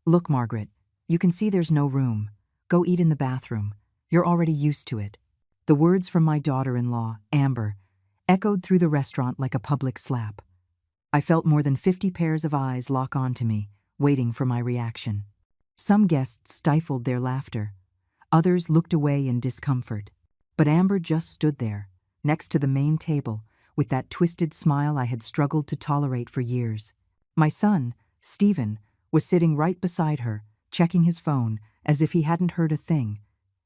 "Look, Margaret, you can see there's no room. Go eat in the bathroom. You're already used to it." The words from my daughter-in-law, Amber, echoed through the restaurant like a public slap. I felt more than 50 pairs of eyes lock onto me, waiting for my reaction. Some guests stifled their laughter. Others looked away in discomfort. But Amber just stood there, next to the main table, with that twisted smile I had struggled to tolerate for years. My son, Stephen, was sitting right beside her, checking his phone, as if he hadn't heard a thing,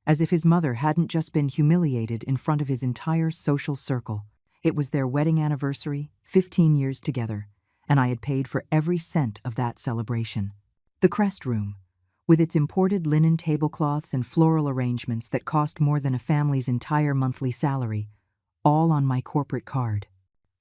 as if his mother hadn't just been humiliated in front of his entire social circle. It was their wedding anniversary, 15 years together, and I had paid for every cent of that celebration. The Crest Room, with its imported linen tablecloths and floral arrangements that cost more than a family's entire monthly salary, all on my corporate card,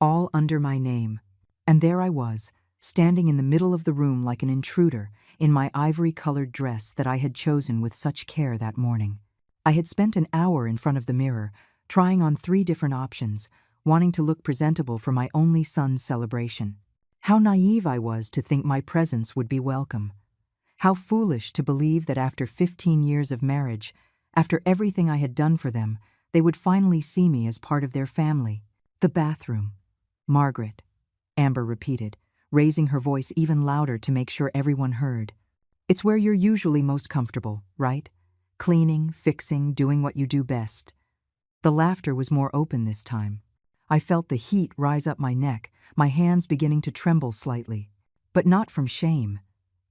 all under my name. And there I was, standing in the middle of the room like an intruder in my ivory-colored dress that I had chosen with such care that morning. I had spent an hour in front of the mirror, trying on 3 different options, wanting to look presentable for my only son's celebration. How naive I was to think my presence would be welcome. How foolish to believe that after 15 years of marriage, after everything I had done for them, they would finally see me as part of their family. "The bathroom. Margaret," Amber repeated, raising her voice even louder to make sure everyone heard. "It's where you're usually most comfortable, right? Cleaning, fixing, doing what you do best." The laughter was more open this time. I felt the heat rise up my neck, my hands beginning to tremble slightly. But not from shame.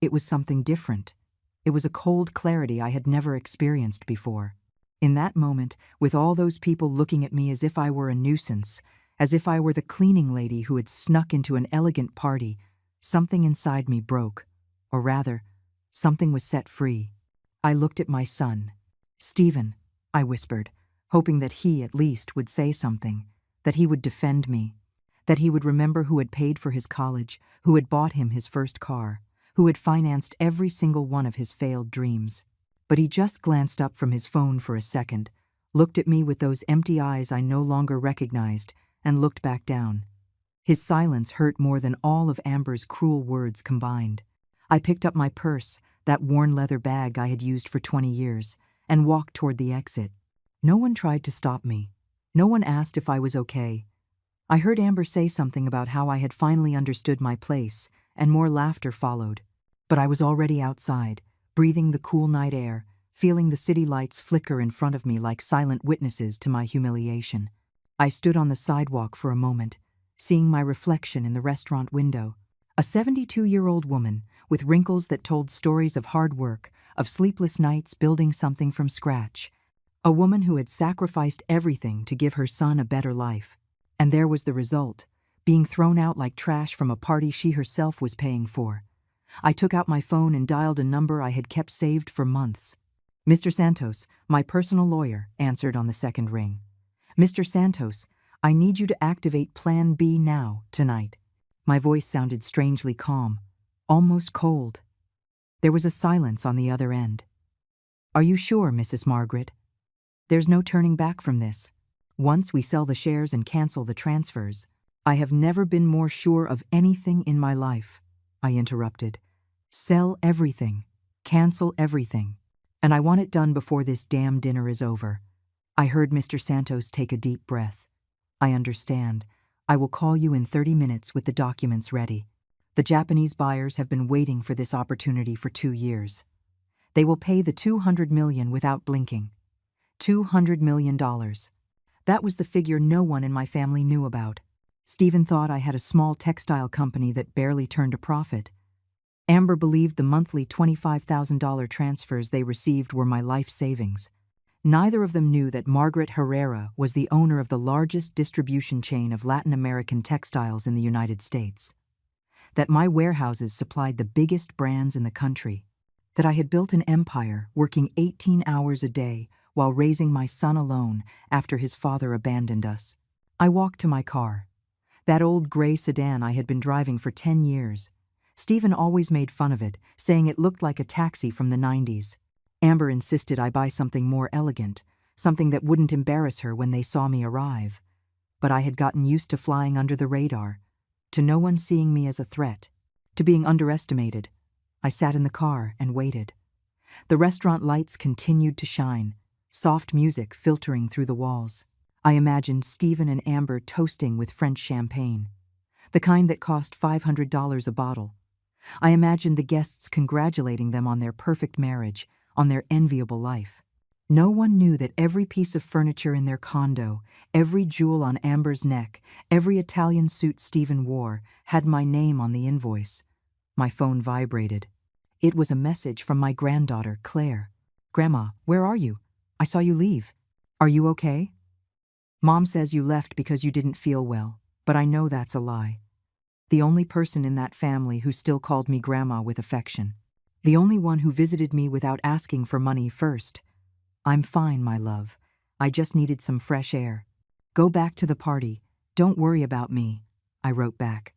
It was something different. It was a cold clarity I had never experienced before. In that moment, with all those people looking at me as if I were a nuisance, as if I were the cleaning lady who had snuck into an elegant party, something inside me broke. Or rather, something was set free. I looked at my son. "Stephen," I whispered, hoping that he at least would say something, that he would defend me, that he would remember who had paid for his college, who had bought him his first car, who had financed every single one of his failed dreams. But he just glanced up from his phone for a second, looked at me with those empty eyes I no longer recognized, and looked back down. His silence hurt more than all of Amber's cruel words combined. I picked up my purse, that worn leather bag I had used for 20 years, and walked toward the exit. No one tried to stop me. No one asked if I was okay. I heard Amber say something about how I had finally understood my place, and more laughter followed. But I was already outside, breathing the cool night air, feeling the city lights flicker in front of me like silent witnesses to my humiliation. I stood on the sidewalk for a moment, seeing my reflection in the restaurant window. A 72-year-old woman, with wrinkles that told stories of hard work, of sleepless nights building something from scratch. A woman who had sacrificed everything to give her son a better life. And there was the result, being thrown out like trash from a party she herself was paying for. I took out my phone and dialed a number I had kept saved for months. "Mr. Santos, my personal lawyer," answered on the second ring. "Mr. Santos, I need you to activate Plan B now, tonight." My voice sounded strangely calm, almost cold. There was a silence on the other end. "Are you sure, Mrs. Margaret? There's no turning back from this. Once we sell the shares and cancel the transfers." "I have never been more sure of anything in my life," I interrupted. "Sell everything. Cancel everything. And I want it done before this damn dinner is over." I heard Mr. Santos take a deep breath. "I understand. I will call you in 30 minutes with the documents ready. The Japanese buyers have been waiting for this opportunity for 2 years. They will pay the $200 million without blinking. $200 million. That was the figure no one in my family knew about. Stephen thought I had a small textile company that barely turned a profit. Amber believed the monthly $25,000 transfers they received were my life savings. Neither of them knew that Margaret Herrera was the owner of the largest distribution chain of Latin American textiles in the United States. That my warehouses supplied the biggest brands in the country. That I had built an empire working 18 hours a day while raising my son alone after his father abandoned us. I walked to my car. That old gray sedan I had been driving for 10 years. Stephen always made fun of it, saying it looked like a taxi from the 90s. Amber insisted I buy something more elegant, something that wouldn't embarrass her when they saw me arrive. But I had gotten used to flying under the radar, to no one seeing me as a threat, to being underestimated. I sat in the car and waited. The restaurant lights continued to shine, soft music filtering through the walls. I imagined Stephen and Amber toasting with French champagne, the kind that cost $500 a bottle. I imagined the guests congratulating them on their perfect marriage, on their enviable life. No one knew that every piece of furniture in their condo, every jewel on Amber's neck, every Italian suit Stephen wore had my name on the invoice. My phone vibrated. It was a message from my granddaughter, Claire. "Grandma, where are you? I saw you leave. Are you okay?" "Mom says you left because you didn't feel well, but I know that's a lie." The only person in that family who still called me Grandma with affection. The only one who visited me without asking for money first. "I'm fine, my love. I just needed some fresh air. Go back to the party. Don't worry about me," I wrote back.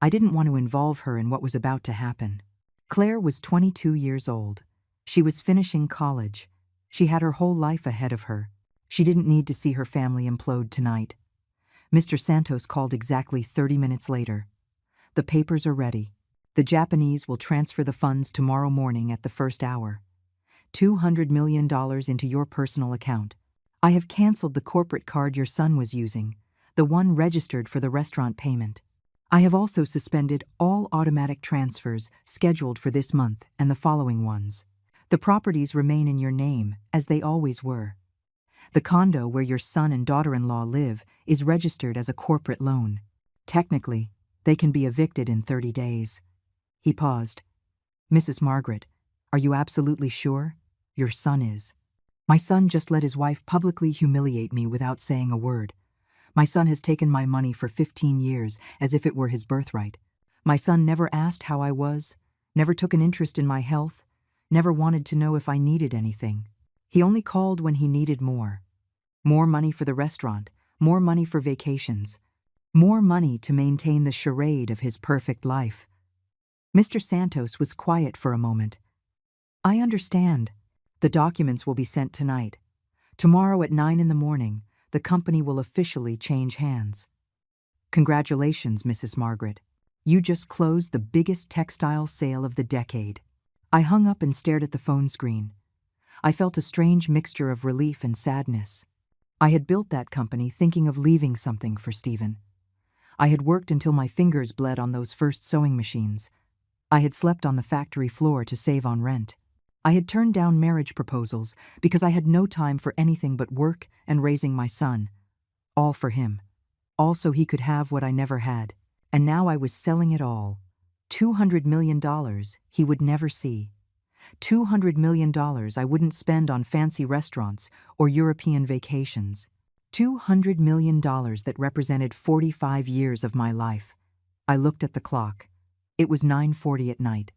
I didn't want to involve her in what was about to happen. Claire was 22 years old. She was finishing college. She had her whole life ahead of her. She didn't need to see her family implode tonight. Mr. Santos called exactly 30 minutes later. "The papers are ready. The Japanese will transfer the funds tomorrow morning at the first hour. $200 million into your personal account. I have canceled the corporate card your son was using, the one registered for the restaurant payment. I have also suspended all automatic transfers scheduled for this month and the following ones. The properties remain in your name, as they always were. The condo where your son and daughter-in-law live is registered as a corporate loan. Technically, they can be evicted in 30 days. He paused. "Mrs. Margaret, are you absolutely sure? Your son is." My son just let his wife publicly humiliate me without saying a word. My son has taken my money for 15 years as if it were his birthright. My son never asked how I was, never took an interest in my health, never wanted to know if I needed anything. He only called when he needed more. More money for the restaurant, more money for vacations, more money to maintain the charade of his perfect life. Mr. Santos was quiet for a moment. "I understand. The documents will be sent tonight. Tomorrow at 9 in the morning, the company will officially change hands." "Congratulations, Mrs. Margaret. You just closed the biggest textile sale of the decade." I hung up and stared at the phone screen. I felt a strange mixture of relief and sadness. I had built that company thinking of leaving something for Stephen. I had worked until my fingers bled on those first sewing machines. I had slept on the factory floor to save on rent. I had turned down marriage proposals because I had no time for anything but work and raising my son. All for him. All so he could have what I never had. And now I was selling it all. $200 million he would never see. $200 million I wouldn't spend on fancy restaurants or European vacations. $200 million that represented 45 years of my life. I looked at the clock. It was 9:40 at night.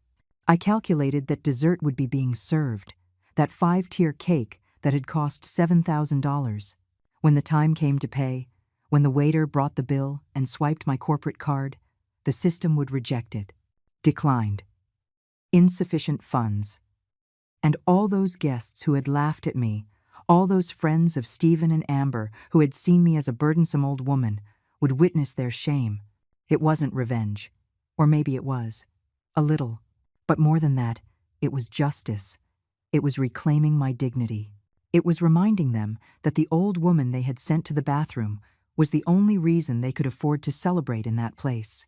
I calculated that dessert would be being served, that 5-tier cake that had cost $7,000. When the time came to pay, when the waiter brought the bill and swiped my corporate card, the system would reject it. Declined. Insufficient funds. And all those guests who had laughed at me, all those friends of Stephen and Amber who had seen me as a burdensome old woman, would witness their shame. It wasn't revenge. Or maybe it was. A little. But more than that, it was justice. It was reclaiming my dignity. It was reminding them that the old woman they had sent to the bathroom was the only reason they could afford to celebrate in that place.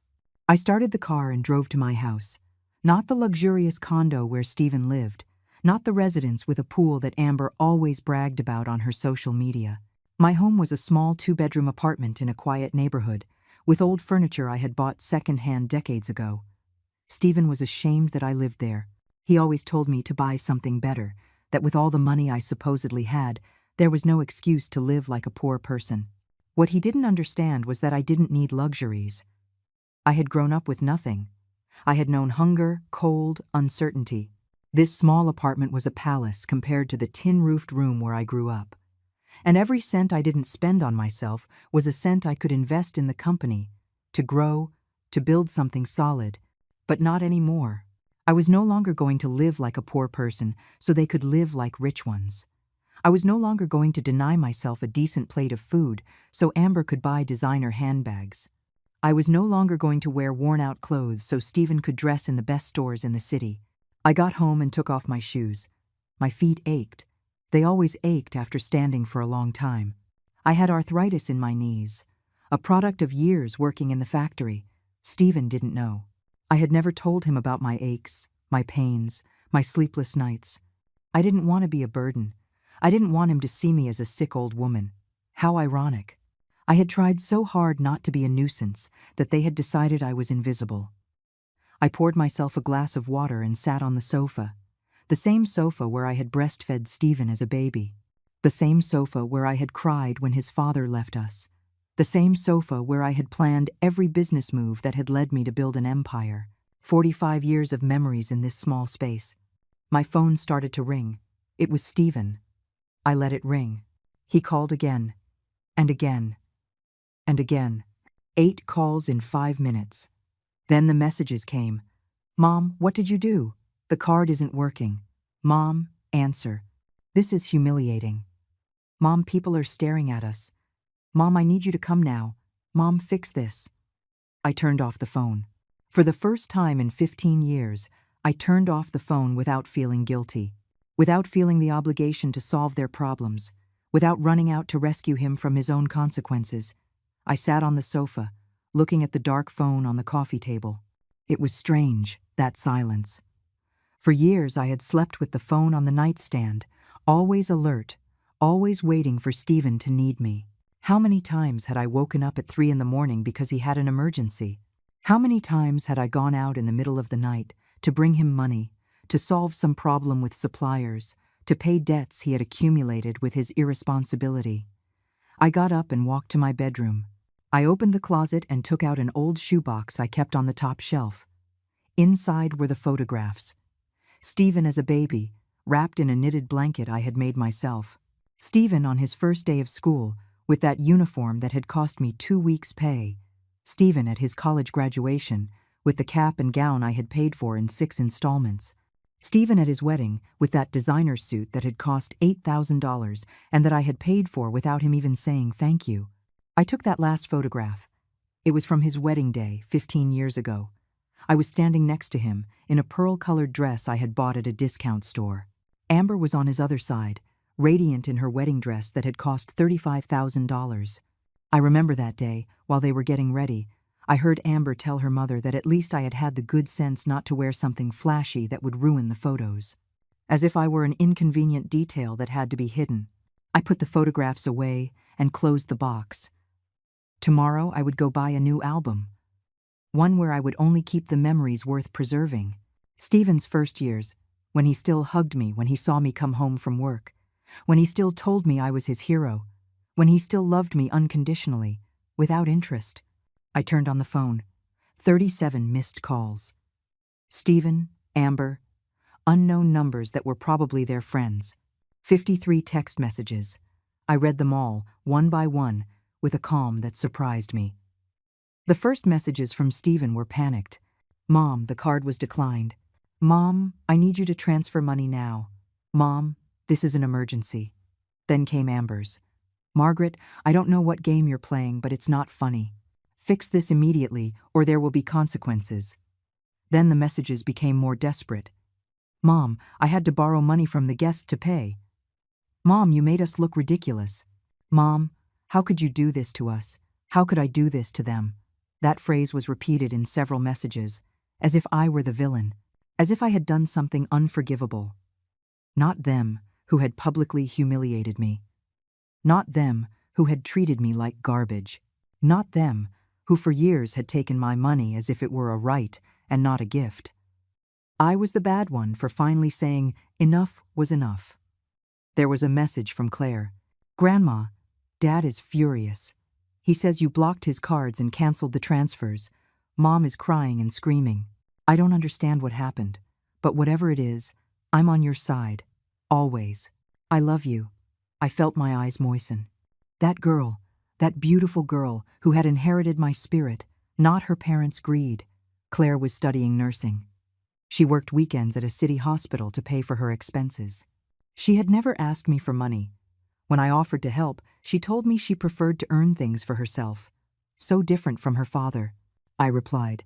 I started the car and drove to my house. Not the luxurious condo where Stephen lived, not the residence with a pool that Amber always bragged about on her social media. My home was a small 2-bedroom apartment in a quiet neighborhood, with old furniture I had bought secondhand decades ago. Stephen was ashamed that I lived there. He always told me to buy something better, that with all the money I supposedly had, there was no excuse to live like a poor person. What he didn't understand was that I didn't need luxuries. I had grown up with nothing. I had known hunger, cold, uncertainty. This small apartment was a palace compared to the tin-roofed room where I grew up. And every cent I didn't spend on myself was a cent I could invest in the company, to grow, to build something solid. But not anymore. I was no longer going to live like a poor person so they could live like rich ones. I was no longer going to deny myself a decent plate of food so Amber could buy designer handbags. I was no longer going to wear worn-out clothes so Stephen could dress in the best stores in the city. I got home and took off my shoes. My feet ached. They always ached after standing for a long time. I had arthritis in my knees, a product of years working in the factory. Stephen didn't know. I had never told him about my aches, my pains, my sleepless nights. I didn't want to be a burden. I didn't want him to see me as a sick old woman. How ironic. I had tried so hard not to be a nuisance that they had decided I was invisible. I poured myself a glass of water and sat on the sofa. The same sofa where I had breastfed Stephen as a baby. The same sofa where I had cried when his father left us. The same sofa where I had planned every business move that had led me to build an empire. 45 years of memories in this small space. My phone started to ring. It was Stephen. I let it ring. He called again, and again, and again. 8 calls in 5 minutes. Then the messages came. Mom, what did you do? The card isn't working. Mom, answer. This is humiliating. Mom, people are staring at us. Mom, I need you to come now. Mom, fix this. I turned off the phone. For the first time in 15 years, I turned off the phone without feeling guilty, without feeling the obligation to solve their problems, without running out to rescue him from his own consequences. I sat on the sofa, looking at the dark phone on the coffee table. It was strange, that silence. For years I had slept with the phone on the nightstand, always alert, always waiting for Stephen to need me. How many times had I woken up at 3 in the morning because he had an emergency? How many times had I gone out in the middle of the night to bring him money, to solve some problem with suppliers, to pay debts he had accumulated with his irresponsibility? I got up and walked to my bedroom. I opened the closet and took out an old shoebox I kept on the top shelf. Inside were the photographs. Stephen as a baby, wrapped in a knitted blanket I had made myself. Stephen on his first day of school, with that uniform that had cost me 2 weeks' pay. Stephen at his college graduation, with the cap and gown I had paid for in 6 installments. Stephen at his wedding, with that designer suit that had cost $8,000 and that I had paid for without him even saying thank you. I took that last photograph. It was from his wedding day, 15 years ago. I was standing next to him, in a pearl-colored dress I had bought at a discount store. Amber was on his other side, radiant in her wedding dress that had cost $35,000. I remember that day, while they were getting ready, I heard Amber tell her mother that at least I had had the good sense not to wear something flashy that would ruin the photos. As if I were an inconvenient detail that had to be hidden. I put the photographs away and closed the box. Tomorrow I would go buy a new album. One where I would only keep the memories worth preserving. Stephen's first years, when he still hugged me when he saw me come home from work, when he still told me I was his hero, when he still loved me unconditionally, without interest. I turned on the phone. 37 missed calls. Stephen, Amber, unknown numbers that were probably their friends. 53 text messages. I read them all, one by one, with a calm that surprised me. The first messages from Stephen were panicked. Mom, the card was declined. Mom, I need you to transfer money now. Mom, this is an emergency. Then came Amber's. Margaret, I don't know what game you're playing, but it's not funny. Fix this immediately, or there will be consequences. Then the messages became more desperate. Mom, I had to borrow money from the guests to pay. Mom, you made us look ridiculous. Mom, how could you do this to us? How could I do this to them? That phrase was repeated in several messages, as if I were the villain, as if I had done something unforgivable. Not them, who had publicly humiliated me. Not them, who had treated me like garbage. Not them, who for years had taken my money as if it were a right and not a gift. I was the bad one for finally saying enough was enough. There was a message from Claire. Grandma, Dad is furious. He says you blocked his cards and canceled the transfers. Mom is crying and screaming. I don't understand what happened, but whatever it is, I'm on your side. Always. I love you. I felt my eyes moisten. That girl, that beautiful girl who had inherited my spirit, not her parents' greed. Claire was studying nursing. She worked weekends at a city hospital to pay for her expenses. She had never asked me for money. When I offered to help, she told me she preferred to earn things for herself. so different from her father. I replied,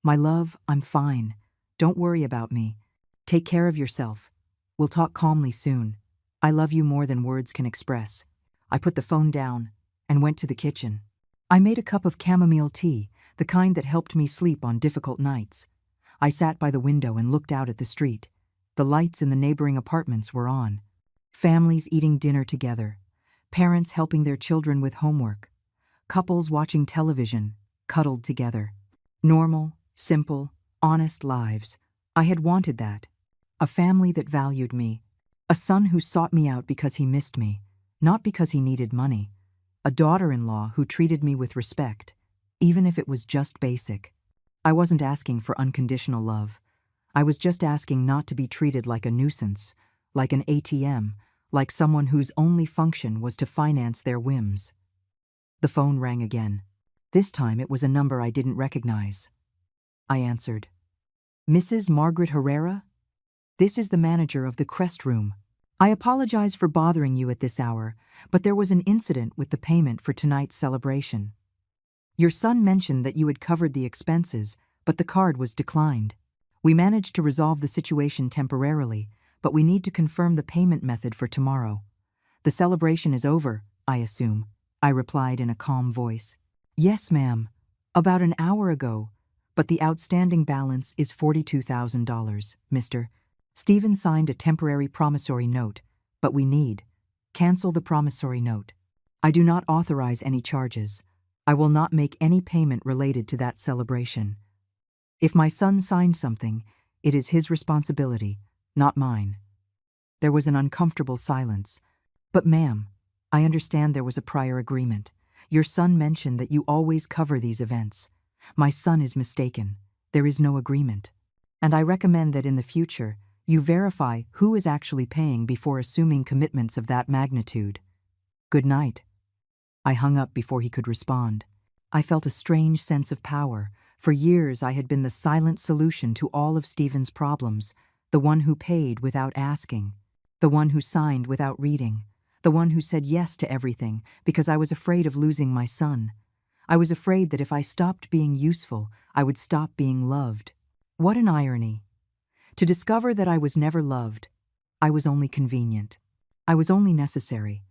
"My love, I'm fine. Don't worry about me. Take care of yourself. We'll talk calmly soon. I love you more than words can express." I put the phone down and went to the kitchen. I made a cup of chamomile tea, the kind that helped me sleep on difficult nights. I sat by the window and looked out at the street. The lights in the neighboring apartments were on. Families eating dinner together, parents helping their children with homework, couples watching television, cuddled together. Normal, simple, honest lives. I had wanted that. A family that valued me. A son who sought me out because he missed me, not because he needed money. A daughter-in-law who treated me with respect, even if it was just basic. I wasn't asking for unconditional love. I was just asking not to be treated like a nuisance, like an ATM, like someone whose only function was to finance their whims. The phone rang again. This time it was a number I didn't recognize. I answered. "Mrs. Margaret Herrera? This is the manager of the Crest Room. I apologize for bothering you at this hour, but there was an incident with the payment for tonight's celebration. Your son mentioned that you had covered the expenses, but the card was declined. We managed to resolve the situation temporarily, but we need to confirm the payment method for tomorrow. The celebration is over, I assume," I replied in a calm voice. "Yes, ma'am. About an hour ago, but the outstanding balance is $42,000, Mr. Stephen signed a temporary promissory note, but we need. Cancel the promissory note. I do not authorize any charges. I will not make any payment related to that celebration. If my son signed something, it is his responsibility, not mine." There was an uncomfortable silence. "But ma'am, I understand there was a prior agreement. Your son mentioned that you always cover these events. My son is mistaken. There is no agreement. And I recommend that in the future, you verify who is actually paying before assuming commitments of that magnitude. Good night." I hung up before he could respond. I felt a strange sense of power. For years I had been the silent solution to all of Stephen's problems, the one who paid without asking, the one who signed without reading, the one who said yes to everything because I was afraid of losing my son. I was afraid that if I stopped being useful, I would stop being loved. What an irony. To discover that I was never loved, I was only convenient. I was only necessary.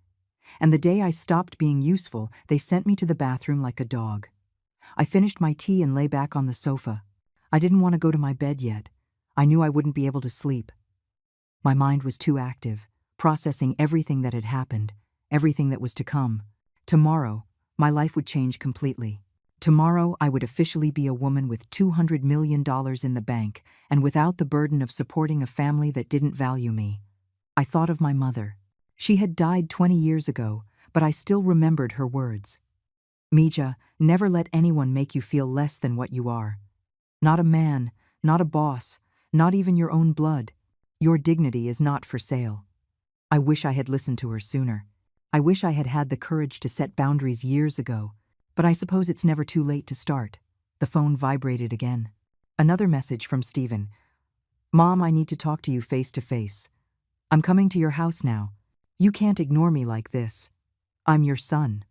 And the day I stopped being useful, they sent me to the bathroom like a dog. I finished my tea and lay back on the sofa. I didn't want to go to my bed yet. I knew I wouldn't be able to sleep. My mind was too active, processing everything that had happened, everything that was to come. Tomorrow, my life would change completely. Tomorrow, I would officially be a woman with $200 million in the bank and without the burden of supporting a family that didn't value me. I thought of my mother. She had died 20 years ago, but I still remembered her words. "Mija, never let anyone make you feel less than what you are. Not a man, not a boss, not even your own blood. Your dignity is not for sale." I wish I had listened to her sooner. I wish I had had the courage to set boundaries years ago. But I suppose it's never too late to start. The phone vibrated again. Another message from Stephen. "Mom, I need to talk to you face to face. I'm coming to your house now. You can't ignore me like this. I'm your son."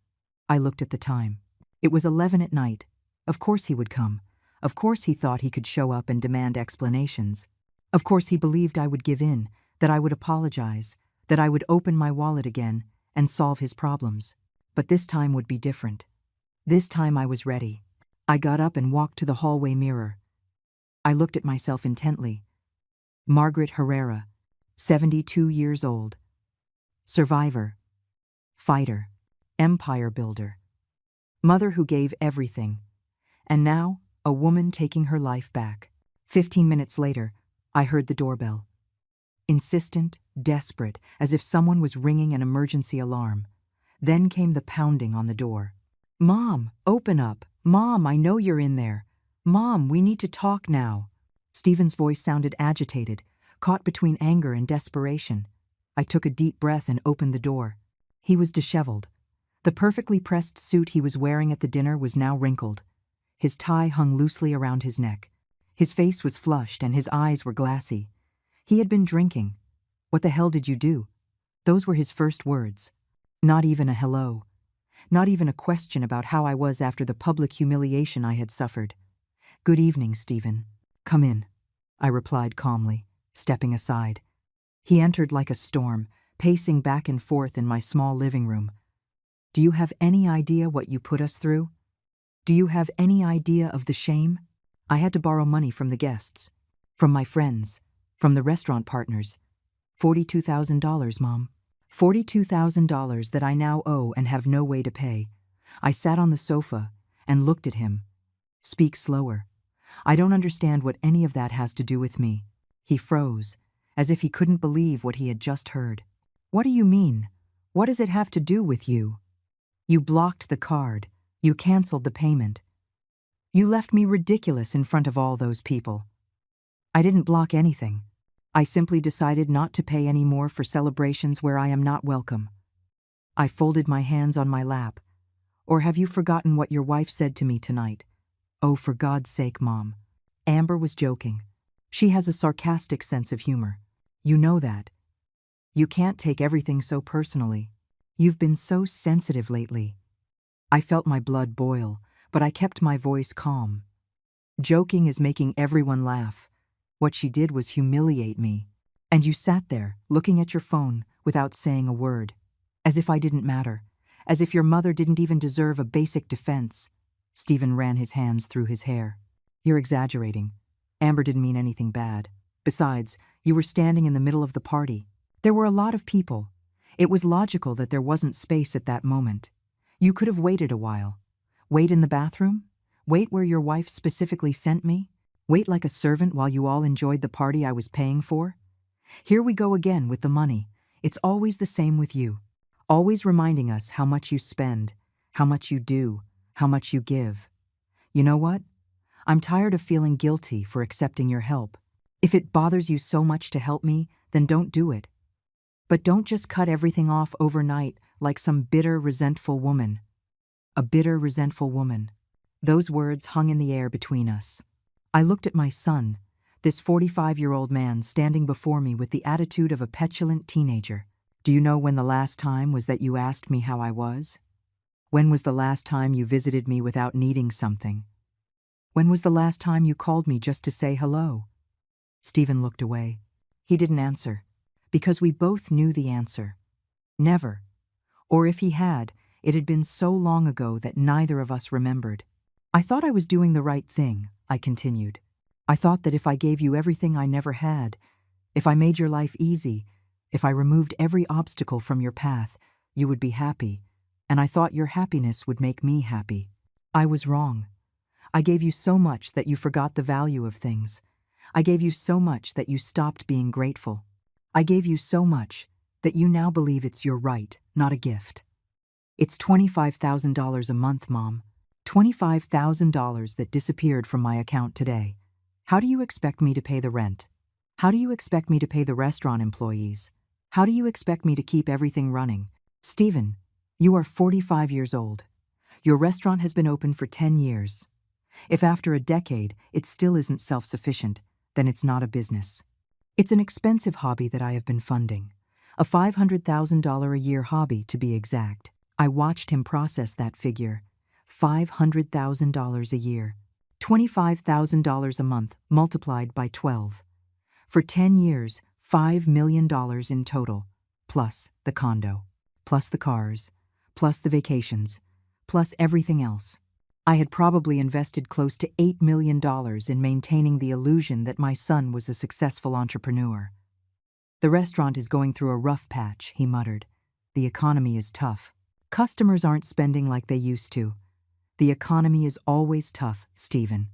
I looked at the time. It was 11 at night. Of course he would come. Of course he thought he could show up and demand explanations. Of course he believed I would give in, that I would apologize, that I would open my wallet again and solve his problems. But this time would be different. This time I was ready. I got up and walked to the hallway mirror. I looked at myself intently. Margaret Herrera, 72 years old. Survivor. Fighter. Empire builder. Mother who gave everything. And now, a woman taking her life back. 15 minutes later, I heard the doorbell. Insistent, desperate, as if someone was ringing an emergency alarm. Then came the pounding on the door. "Mom, open up. Mom, I know you're in there. Mom, we need to talk now." Stephen's voice sounded agitated, caught between anger and desperation. I took a deep breath and opened the door. He was disheveled. The perfectly pressed suit he was wearing at the dinner was now wrinkled. His tie hung loosely around his neck. His face was flushed and his eyes were glassy. He had been drinking. "What the hell did you do?" Those were his first words. Not even a hello. Not even a question about how I was after the public humiliation I had suffered. "Good evening, Stephen. Come in," I replied calmly, stepping aside. He entered like a storm, pacing back and forth in my small living room. "Do you have any idea what you put us through? Do you have any idea of the shame? I had to borrow money from the guests, from my friends, from the restaurant partners. $42,000, Mom. $42,000 that I now owe and have no way to pay." I sat on the sofa and looked at him. "Speak slower. I don't understand what any of that has to do with me." He froze, as if he couldn't believe what he had just heard. "What do you mean? What does it have to do with you? You blocked the card. You canceled the payment. You left me ridiculous in front of all those people." "I didn't block anything. I simply decided not to pay any more for celebrations where I am not welcome." I folded my hands on my lap. "Or have you forgotten what your wife said to me tonight?" "Oh, for God's sake, Mom." Amber was joking. She has a sarcastic sense of humor. "You know that. You can't take everything so personally. You've been so sensitive lately." I felt my blood boil, but I kept my voice calm. "Joking is making everyone laugh. What she did was humiliate me. And you sat there, looking at your phone, without saying a word. As if I didn't matter. As if your mother didn't even deserve a basic defense." Stephen ran his hands through his hair. "You're exaggerating. Amber didn't mean anything bad. Besides, you were standing in the middle of the party. There were a lot of people. It was logical that there wasn't space at that moment. You could have waited a while. Wait in the bathroom? Wait where your wife specifically sent me? Wait like a servant while you all enjoyed the party I was paying for? Here we go again with the money. It's always the same with you. Always reminding us how much you spend, how much you do, how much you give. You know what? I'm tired of feeling guilty for accepting your help. If it bothers you so much to help me, then don't do it. But don't just cut everything off overnight like some bitter, resentful woman." A bitter, resentful woman. Those words hung in the air between us. I looked at my son, this 45-year-old man standing before me with the attitude of a petulant teenager. "Do you know when the last time was that you asked me how I was? When was the last time you visited me without needing something? When was the last time you called me just to say hello?" Stephen looked away. He didn't answer, because we both knew the answer. Never. Or if he had, it had been so long ago that neither of us remembered. "I thought I was doing the right thing," I continued. "I thought that if I gave you everything I never had, if I made your life easy, if I removed every obstacle from your path, you would be happy, and I thought your happiness would make me happy. I was wrong. I gave you so much that you forgot the value of things. I gave you so much that you stopped being grateful. I gave you so much that you now believe it's your right, not a gift. It's $25,000 a month, Mom. $25,000 that disappeared from my account today. How do you expect me to pay the rent? How do you expect me to pay the restaurant employees? How do you expect me to keep everything running? Stephen, you are 45 years old. Your restaurant has been open for 10 years. If after a decade it still isn't self-sufficient, then it's not a business. It's an expensive hobby that I have been funding. A $500,000 a year hobby, to be exact." I watched him process that figure. $500,000 a year. $25,000 a month multiplied by 12. For 10 years, $5 million in total, plus the condo, plus the cars, plus the vacations, plus everything else. I had probably invested close to $8 million in maintaining the illusion that my son was a successful entrepreneur. "The restaurant is going through a rough patch," he muttered. "The economy is tough. Customers aren't spending like they used to. The economy is always tough, Stephen.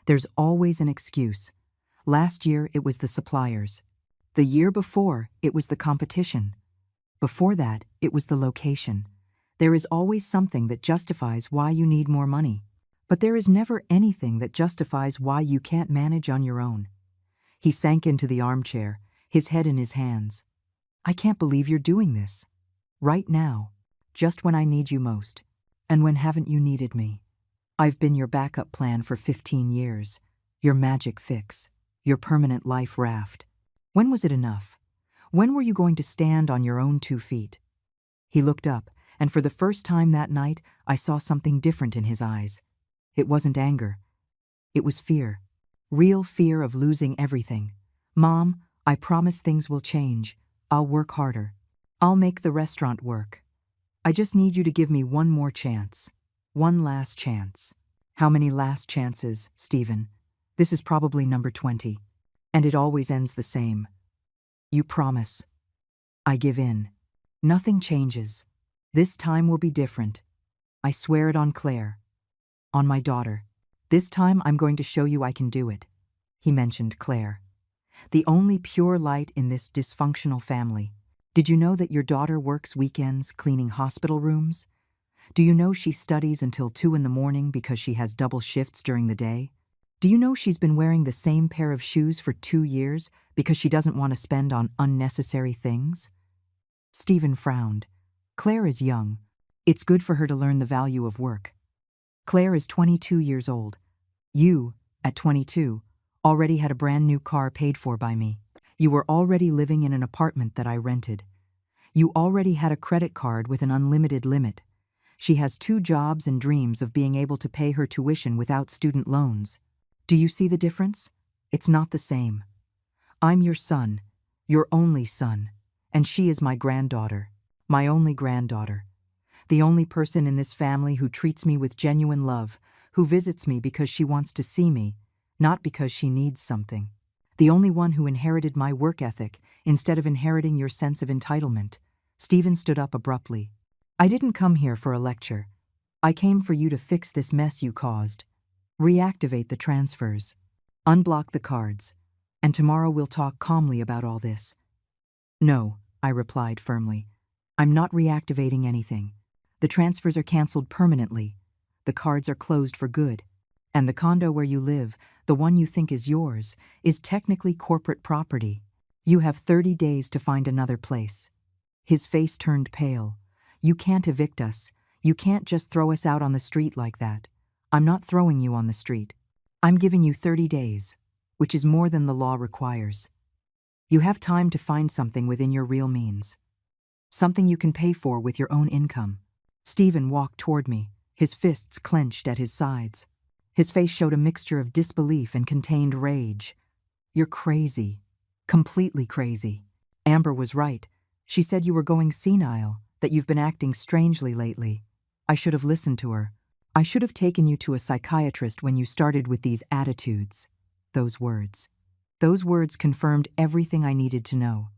There's always an excuse. Last year it was the suppliers. The year before it was the competition. Before that it was the location. There is always something that justifies why you need more money. But there is never anything that justifies why you can't manage on your own." He sank into the armchair, his head in his hands. "I can't believe you're doing this. Right now. Just when I need you most. And when haven't you needed me? I've been your backup plan for 15 years. Your magic fix. Your permanent life raft. When was it enough? When were you going to stand on your own 2 feet?" He looked up, and for the first time that night, I saw something different in his eyes. It wasn't anger. It was fear. Real fear of losing everything. Mom, I promise things will change. I'll work harder. I'll make the restaurant work. I just need you to give me one more chance. One last chance. How many last chances, Stephen? This is probably number 20. And it always ends the same. You promise. I give in. Nothing changes. This time will be different. I swear it on Claire. On my daughter. This time I'm going to show you I can do it. He mentioned Claire. The only pure light in this dysfunctional family. Did you know that your daughter works weekends cleaning hospital rooms? Do you know she studies until 2 in the morning because she has double shifts during the day? Do you know she's been wearing the same pair of shoes for 2 years because she doesn't want to spend on unnecessary things? Stephen frowned. Claire is young. It's good for her to learn the value of work. Claire is 22 years old. You, at 22, already had a brand new car paid for by me. You were already living in an apartment that I rented. You already had a credit card with an unlimited limit. She has 2 jobs and dreams of being able to pay her tuition without student loans. Do you see the difference? It's not the same. I'm your son, your only son, and she is my granddaughter, my only granddaughter. The only person in this family who treats me with genuine love, who visits me because she wants to see me, not because she needs something. The only one who inherited my work ethic instead of inheriting your sense of entitlement. Stephen stood up abruptly. I didn't come here for a lecture. I came for you to fix this mess you caused. Reactivate the transfers. Unblock the cards. And tomorrow we'll talk calmly about all this. No, I replied firmly. I'm not reactivating anything. The transfers are canceled permanently. The cards are closed for good. And the condo where you live, the one you think is yours, is technically corporate property. You have 30 days to find another place. His face turned pale. You can't evict us. You can't just throw us out on the street like that. I'm not throwing you on the street. I'm giving you 30 days, which is more than the law requires. You have time to find something within your real means. Something you can pay for with your own income. Stephen walked toward me, his fists clenched at his sides. His face showed a mixture of disbelief and contained rage. You're crazy. Completely crazy. Amber was right. She said you were going senile, that you've been acting strangely lately. I should have listened to her. I should have taken you to a psychiatrist when you started with these attitudes. Those words. Those words confirmed everything I needed to know.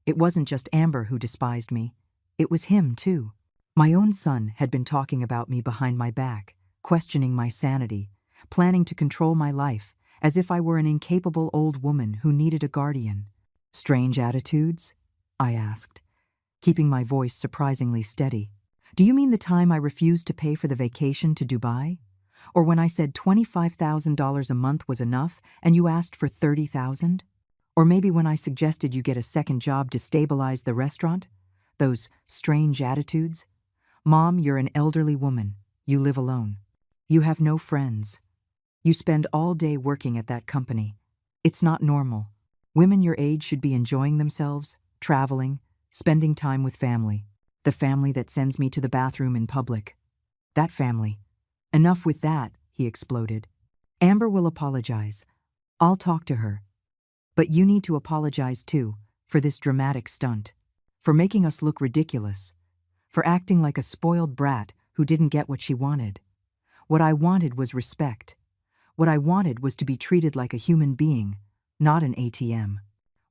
It wasn't just Amber who despised me. It was him, too. My own son had been talking about me behind my back, questioning my sanity, planning to control my life, as if I were an incapable old woman who needed a guardian. Strange attitudes? I asked, keeping my voice surprisingly steady. Do you mean the time I refused to pay for the vacation to Dubai? Or when I said $25,000 a month was enough and you asked for $30,000? Or maybe when I suggested you get a second job to stabilize the restaurant? Those strange attitudes? Mom, you're an elderly woman. You live alone. You have no friends. You spend all day working at that company. It's not normal. Women your age should be enjoying themselves, traveling, spending time with family. The family that sends me to the bathroom in public. That family. Enough with that, he exploded. Amber will apologize. I'll talk to her. But you need to apologize too, for this dramatic stunt. For making us look ridiculous. For acting like a spoiled brat who didn't get what she wanted. What I wanted was respect. What I wanted was to be treated like a human being, not an ATM.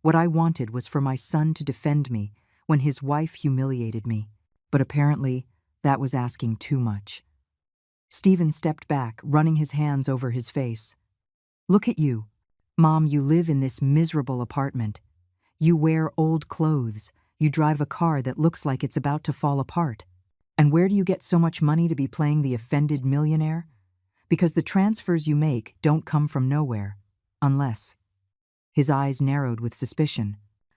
What I wanted was for my son to defend me when his wife humiliated me. But apparently, that was asking too much. Stephen stepped back, running his hands over his face. Look at you. Mom, you live in this miserable apartment. You wear old clothes. You drive a car that looks like it's about to fall apart. And where do you get so much money to be playing the offended millionaire? Because the transfers you make don't come from nowhere. Unless. His eyes narrowed with suspicion.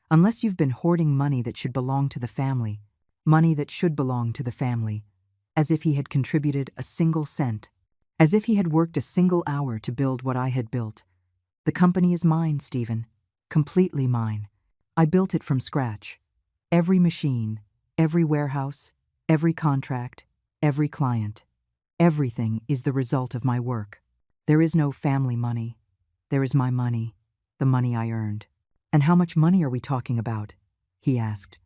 Unless you've been hoarding money that should belong to the family. Money that should belong to the family. As if he had contributed a single cent. As if he had worked a single hour to build what I had built. The company is mine, Stephen. Completely mine. I built it from scratch. Every machine, every warehouse, Every contract, every client, everything is the result of my work. There is no family money. There is my money, the money I earned. And how much money are we talking about? He asked,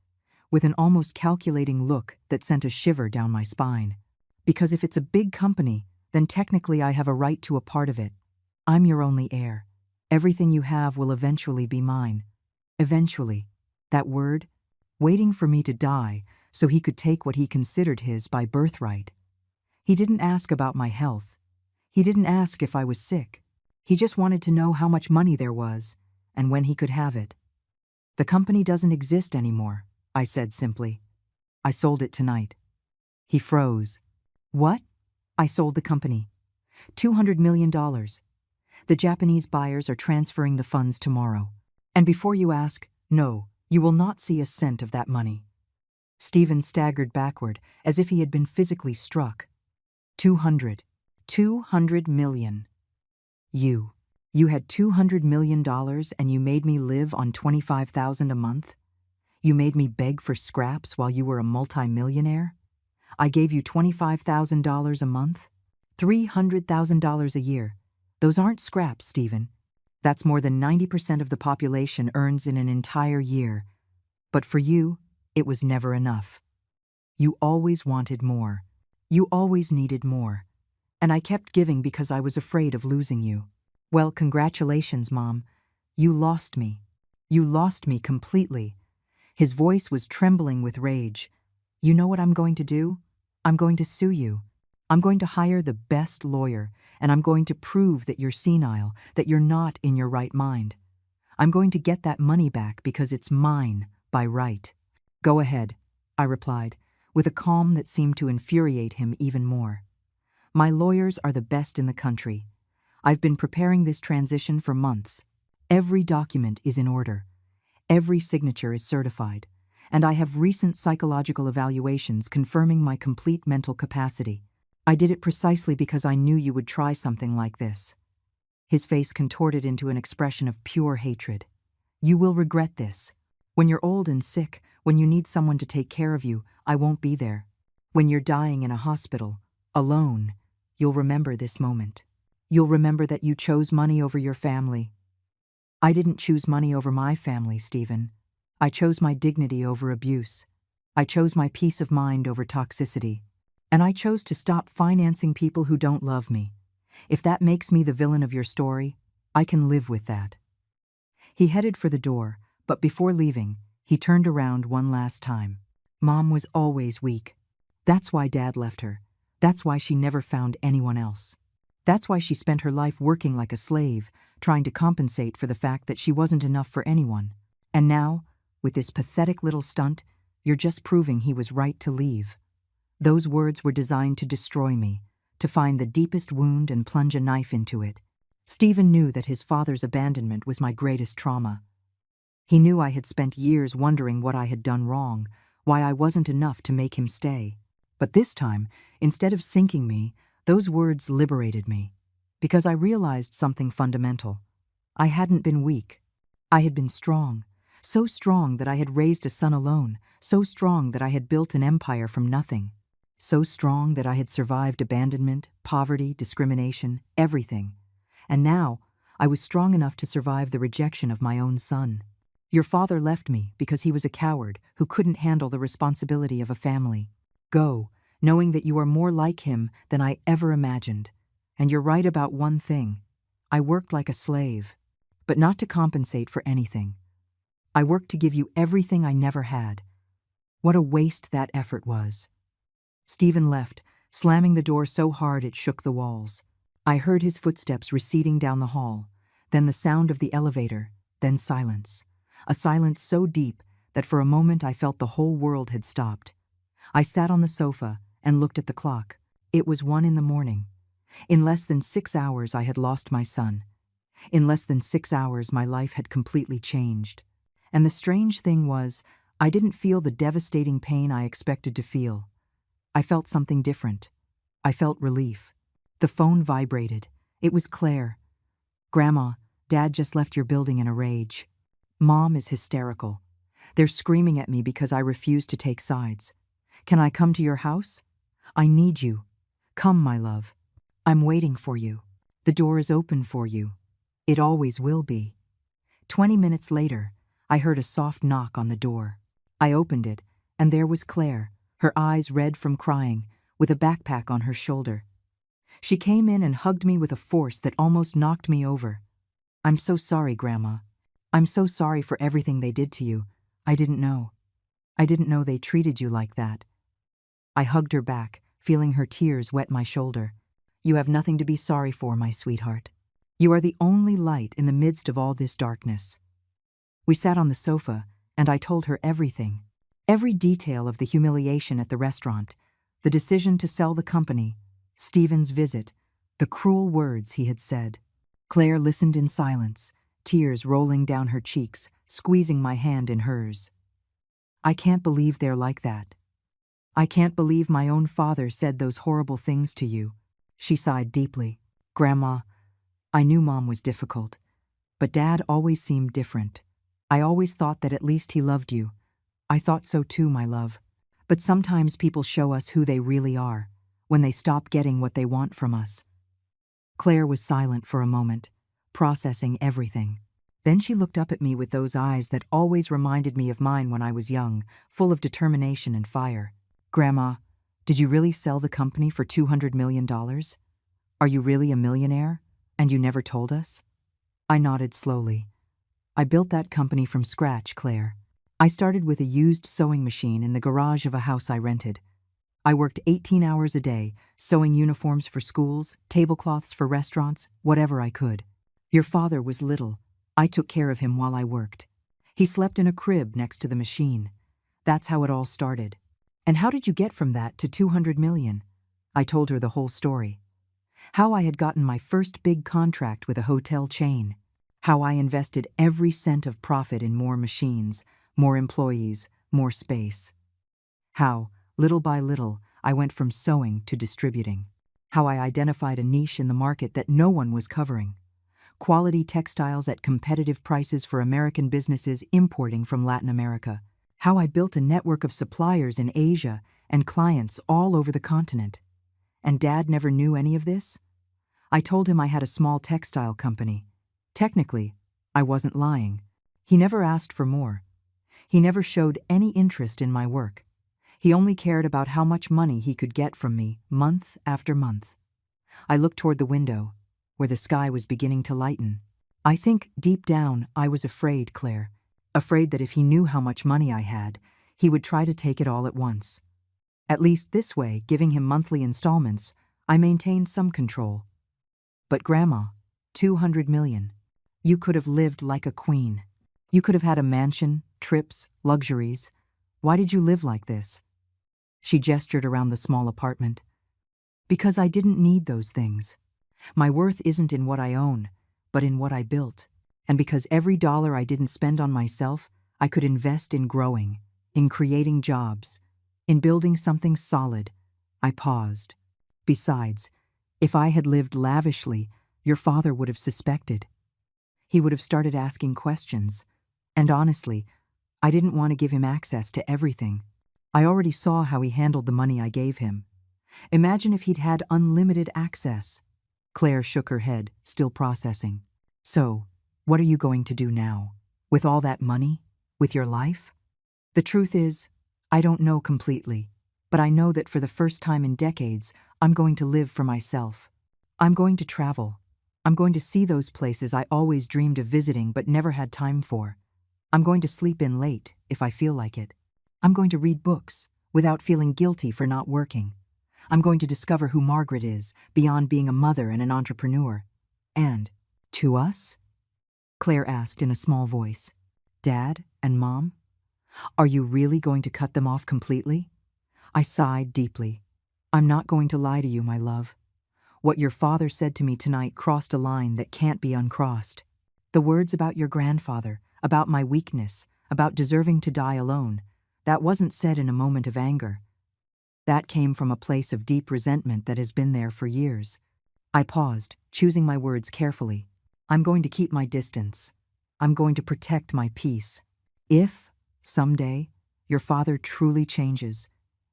with an almost calculating look that sent a shiver down my spine. Because if it's a big company, then technically I have a right to a part of it. I'm your only heir. Everything you have will eventually be mine. Eventually. That word, waiting for me to die so he could take what he considered his by birthright. He didn't ask about my health. He didn't ask if I was sick. He just wanted to know how much money there was and when he could have it. The company doesn't exist anymore, I said simply. I sold it tonight. He froze. What? I sold the company. $200 million. The Japanese buyers are transferring the funds tomorrow. And before you ask, no, you will not see a cent of that money. Stephen staggered backward as if he had been physically struck. 200 million. You had $200 million and you made me live on $25,000 a month? You made me beg for scraps while you were a multimillionaire? I gave you $25,000 a month? $300,000 a year. Those aren't scraps, Stephen. That's more than 90% of the population earns in an entire year. But for you, it was never enough. You always wanted more. You always needed more. And I kept giving because I was afraid of losing you. Well, congratulations, Mom. You lost me. You lost me completely. His voice was trembling with rage. You know what I'm going to do? I'm going to sue you. I'm going to hire the best lawyer, and I'm going to prove that you're senile, that you're not in your right mind. I'm going to get that money back because it's mine by right. Go ahead, I replied, with a calm that seemed to infuriate him even more. My lawyers are the best in the country. I've been preparing this transition for months. Every document is in order. Every signature is certified, and I have recent psychological evaluations confirming my complete mental capacity. I did it precisely because I knew you would try something like this. His face contorted into an expression of pure hatred. You will regret this. When you're old and sick, when you need someone to take care of you, I won't be there. When you're dying in a hospital, alone, you'll remember this moment. You'll remember that you chose money over your family. I didn't choose money over my family, Stephen. I chose my dignity over abuse. I chose my peace of mind over toxicity. And I chose to stop financing people who don't love me. If that makes me the villain of your story, I can live with that. He headed for the door, but before leaving, he turned around one last time. Mom was always weak. That's why Dad left her. That's why she never found anyone else. That's why she spent her life working like a slave, trying to compensate for the fact that she wasn't enough for anyone. And now, with this pathetic little stunt, you're just proving he was right to leave. Those words were designed to destroy me, to find the deepest wound and plunge a knife into it. Stephen knew that his father's abandonment was my greatest trauma. He knew I had spent years wondering what I had done wrong, why I wasn't enough to make him stay. But this time, instead of sinking me, those words liberated me, because I realized something fundamental. I hadn't been weak. I had been strong, so strong that I had raised a son alone, so strong that I had built an empire from nothing. So strong that I had survived abandonment, poverty, discrimination, everything. And now, I was strong enough to survive the rejection of my own son. Your father left me because he was a coward who couldn't handle the responsibility of a family. Go, knowing that you are more like him than I ever imagined. And you're right about one thing. I worked like a slave, but not to compensate for anything. I worked to give you everything I never had. What a waste that effort was. Stephen left, slamming the door so hard it shook the walls. I heard his footsteps receding down the hall, then the sound of the elevator, then silence. A silence so deep that for a moment I felt the whole world had stopped. I sat on the sofa and looked at the clock. It was 1 a.m. In less than 6 hours I had lost my son. In less than 6 hours my life had completely changed. And the strange thing was, I didn't feel the devastating pain I expected to feel. I felt something different. I felt relief. The phone vibrated. It was Claire. Grandma, Dad just left your building in a rage. Mom is hysterical. They're screaming at me because I refuse to take sides. Can I come to your house? I need you. Come, my love. I'm waiting for you. The door is open for you. It always will be. 20 minutes later, I heard a soft knock on the door. I opened it, and there was Claire, her eyes red from crying, with a backpack on her shoulder. She came in and hugged me with a force that almost knocked me over. I'm so sorry, Grandma. I'm so sorry for everything they did to you. I didn't know. I didn't know they treated you like that. I hugged her back, feeling her tears wet my shoulder. You have nothing to be sorry for, my sweetheart. You are the only light in the midst of all this darkness. We sat on the sofa, and I told her everything. Every detail of the humiliation at the restaurant, the decision to sell the company, Stephen's visit, the cruel words he had said. Claire listened in silence, tears rolling down her cheeks, squeezing my hand in hers. I can't believe they're like that. I can't believe my own father said those horrible things to you. She sighed deeply. Grandma, I knew Mom was difficult, but Dad always seemed different. I always thought that at least he loved you. I thought so too, my love. But sometimes people show us who they really are, when they stop getting what they want from us. Claire was silent for a moment, processing everything. Then she looked up at me with those eyes that always reminded me of mine when I was young, full of determination and fire. Grandma, did you really sell the company for $200 million? Are you really a millionaire, and you never told us? I nodded slowly. I built that company from scratch, Claire. I started with a used sewing machine in the garage of a house I rented. I worked 18 hours a day, sewing uniforms for schools, tablecloths for restaurants, whatever I could. Your father was little. I took care of him while I worked. He slept in a crib next to the machine. That's how it all started. And how did you get from that to 200 million? I told her the whole story. How I had gotten my first big contract with a hotel chain. How I invested every cent of profit in more machines, more employees, more space. How, little by little, I went from sewing to distributing. How I identified a niche in the market that no one was covering. Quality textiles at competitive prices for American businesses importing from Latin America. How I built a network of suppliers in Asia and clients all over the continent. And Dad never knew any of this? I told him I had a small textile company. Technically, I wasn't lying. He never asked for more. He never showed any interest in my work. He only cared about how much money he could get from me month after month. I looked toward the window, where the sky was beginning to lighten. I think, deep down, I was afraid, Claire. Afraid that if he knew how much money I had, he would try to take it all at once. At least this way, giving him monthly installments, I maintained some control. But Grandma, 200 million. You could have lived like a queen. You could have had a mansion, trips, luxuries. Why did you live like this? She gestured around the small apartment. Because I didn't need those things. My worth isn't in what I own, but in what I built. And because every dollar I didn't spend on myself, I could invest in growing, in creating jobs, in building something solid. I paused. Besides, if I had lived lavishly, your father would have suspected. He would have started asking questions. And honestly, I didn't want to give him access to everything. I already saw how he handled the money I gave him. Imagine if he'd had unlimited access. Claire shook her head, still processing. So, what are you going to do now? With all that money? With your life? The truth is, I don't know completely, but I know that for the first time in decades, I'm going to live for myself. I'm going to travel. I'm going to see those places I always dreamed of visiting but never had time for. I'm going to sleep in late, if I feel like it. I'm going to read books, without feeling guilty for not working. I'm going to discover who Margaret is, beyond being a mother and an entrepreneur. And, to us? Claire asked in a small voice. Dad and Mom? Are you really going to cut them off completely? I sighed deeply. I'm not going to lie to you, my love. What your father said to me tonight crossed a line that can't be uncrossed. The words about your grandfather, about my weakness, about deserving to die alone, that wasn't said in a moment of anger. That came from a place of deep resentment that has been there for years. I paused, choosing my words carefully. I'm going to keep my distance. I'm going to protect my peace. If, someday, your father truly changes,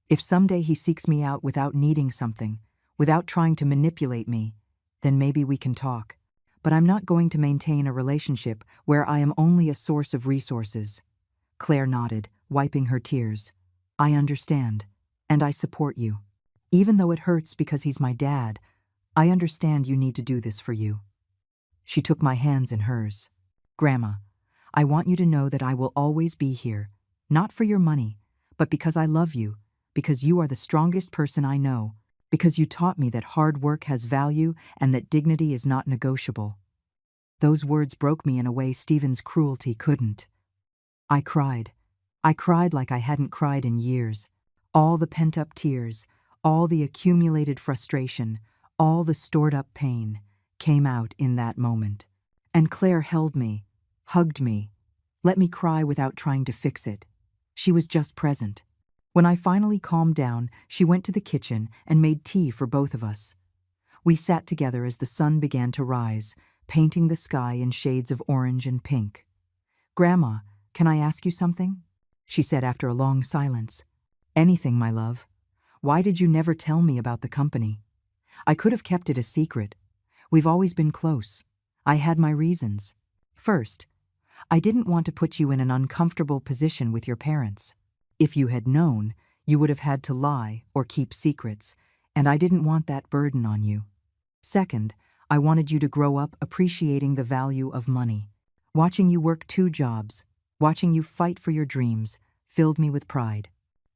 If someday he seeks me out without needing something, without trying to manipulate me, then maybe we can talk. But I'm not going to maintain a relationship where I am only a source of resources. Claire nodded, wiping her tears. I understand, and I support you. Even though it hurts because he's my dad, I understand you need to do this for you. She took my hands in hers. Grandma, I want you to know that I will always be here, not for your money, but because I love you, because you are the strongest person I know, because you taught me that hard work has value and that dignity is not negotiable. Those words broke me in a way Stephen's cruelty couldn't. I cried. I cried like I hadn't cried in years. All the pent-up tears, all the accumulated frustration, all the stored-up pain came out in that moment. And Claire held me, hugged me, let me cry without trying to fix it. She was just present. When I finally calmed down, she went to the kitchen and made tea for both of us. We sat together as the sun began to rise, painting the sky in shades of orange and pink. Grandma, can I ask you something? She said after a long silence. Anything, my love. Why did you never tell me about the company? I could have kept it a secret. We've always been close. I had my reasons. First, I didn't want to put you in an uncomfortable position with your parents. If you had known, you would have had to lie or keep secrets, and I didn't want that burden on you. Second, I wanted you to grow up appreciating the value of money. Watching you work 2 jobs, watching you fight for your dreams, filled me with pride.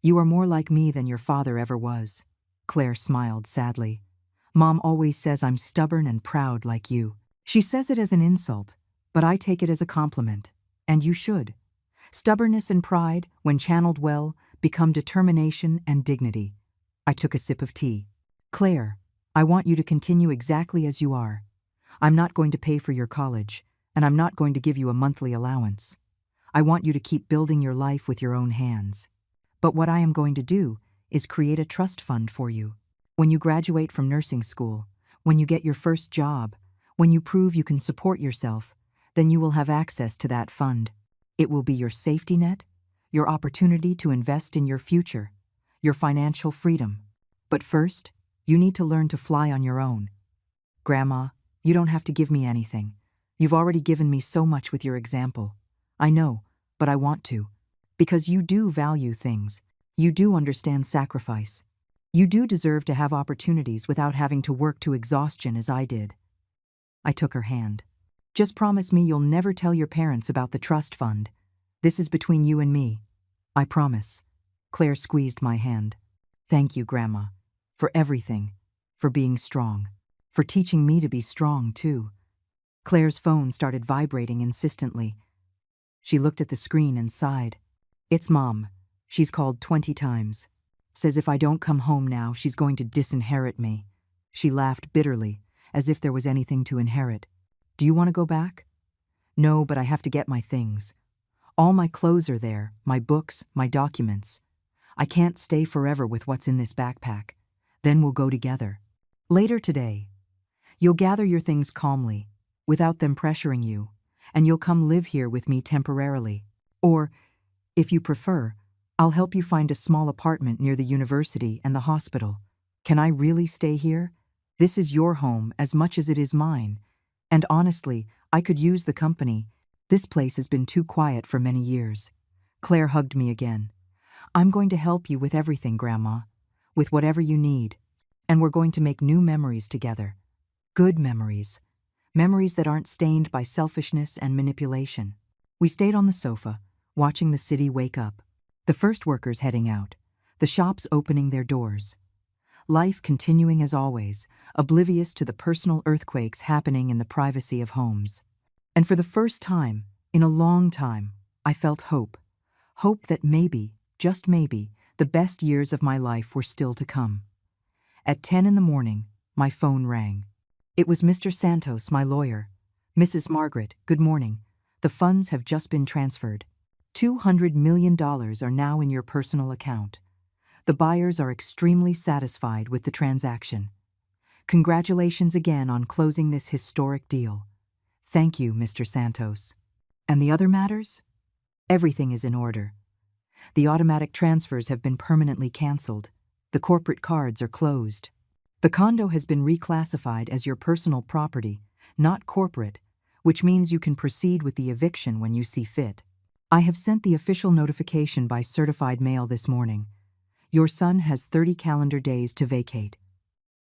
You are more like me than your father ever was. Claire smiled sadly. Mom always says I'm stubborn and proud like you. She says it as an insult, but I take it as a compliment, and you should. Stubbornness and pride, when channeled well, become determination and dignity. I took a sip of tea. Claire, I want you to continue exactly as you are. I'm not going to pay for your college, and I'm not going to give you a monthly allowance. I want you to keep building your life with your own hands. But what I am going to do is create a trust fund for you. When you graduate from nursing school, when you get your first job, when you prove you can support yourself, then you will have access to that fund. It will be your safety net, your opportunity to invest in your future, your financial freedom. But first, you need to learn to fly on your own. Grandma, you don't have to give me anything. You've already given me so much with your example. I know, but I want to. Because you do value things. You do understand sacrifice. You do deserve to have opportunities without having to work to exhaustion as I did. I took her hand. Just promise me you'll never tell your parents about the trust fund. This is between you and me. I promise. Claire squeezed my hand. Thank you, Grandma, for everything, for being strong, for teaching me to be strong, too. Claire's phone started vibrating insistently. She looked at the screen and sighed. It's Mom. She's called 20 times. Says if I don't come home now, she's going to disinherit me. She laughed bitterly, as if there was anything to inherit. Do you want to go back? No, but I have to get my things. All my clothes are there, my books, my documents. I can't stay forever with what's in this backpack. Then we'll go together. Later today. You'll gather your things calmly, without them pressuring you, and you'll come live here with me temporarily. Or, if you prefer, I'll help you find a small apartment near the university and the hospital. Can I really stay here? This is your home as much as it is mine. And honestly, I could use the company. This place has been too quiet for many years. Claire hugged me again. I'm going to help you with everything, Grandma. With whatever you need. And we're going to make new memories together. Good memories. Memories that aren't stained by selfishness and manipulation. We stayed on the sofa, watching the city wake up. The first workers heading out. The shops opening their doors. Life continuing as always, oblivious to the personal earthquakes happening in the privacy of homes. And for the first time, in a long time, I felt hope. Hope that maybe, just maybe, the best years of my life were still to come. At 10 in the morning, my phone rang. It was Mr. Santos, my lawyer. Mrs. Margaret, good morning. The funds have just been transferred. $200 million are now in your personal account. The buyers are extremely satisfied with the transaction. Congratulations again on closing this historic deal. Thank you, Mr. Santos. And the other matters? Everything is in order. The automatic transfers have been permanently cancelled. The corporate cards are closed. The condo has been reclassified as your personal property, not corporate, which means you can proceed with the eviction when you see fit. I have sent the official notification by certified mail this morning. Your son has 30 calendar days to vacate.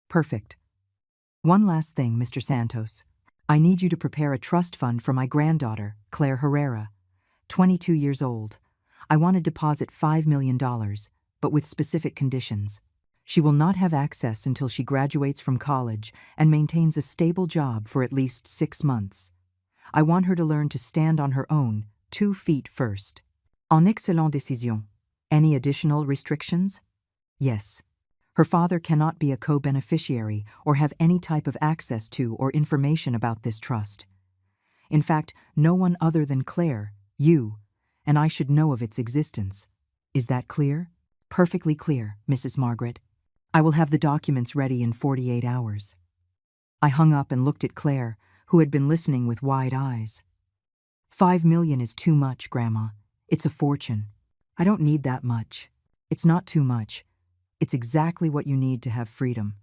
Perfect. One last thing, Mr. Santos. I need you to prepare a trust fund for my granddaughter, Claire Herrera, 22 years old. I want to deposit $5 million, but with specific conditions. She will not have access until she graduates from college and maintains a stable job for at least 6 months. I want her to learn to stand on her own, 2 feet first. En excellente décision. Any additional restrictions? Yes. Her father cannot be a co-beneficiary or have any type of access to or information about this trust. In fact, no one other than Claire, you, and I should know of its existence. Is that clear? Perfectly clear, Mrs. Margaret. I will have the documents ready in 48 hours. I hung up and looked at Claire, who had been listening with wide eyes. $5 million is too much, Grandma. It's a fortune. I don't need that much. It's not too much. It's exactly what you need to have freedom.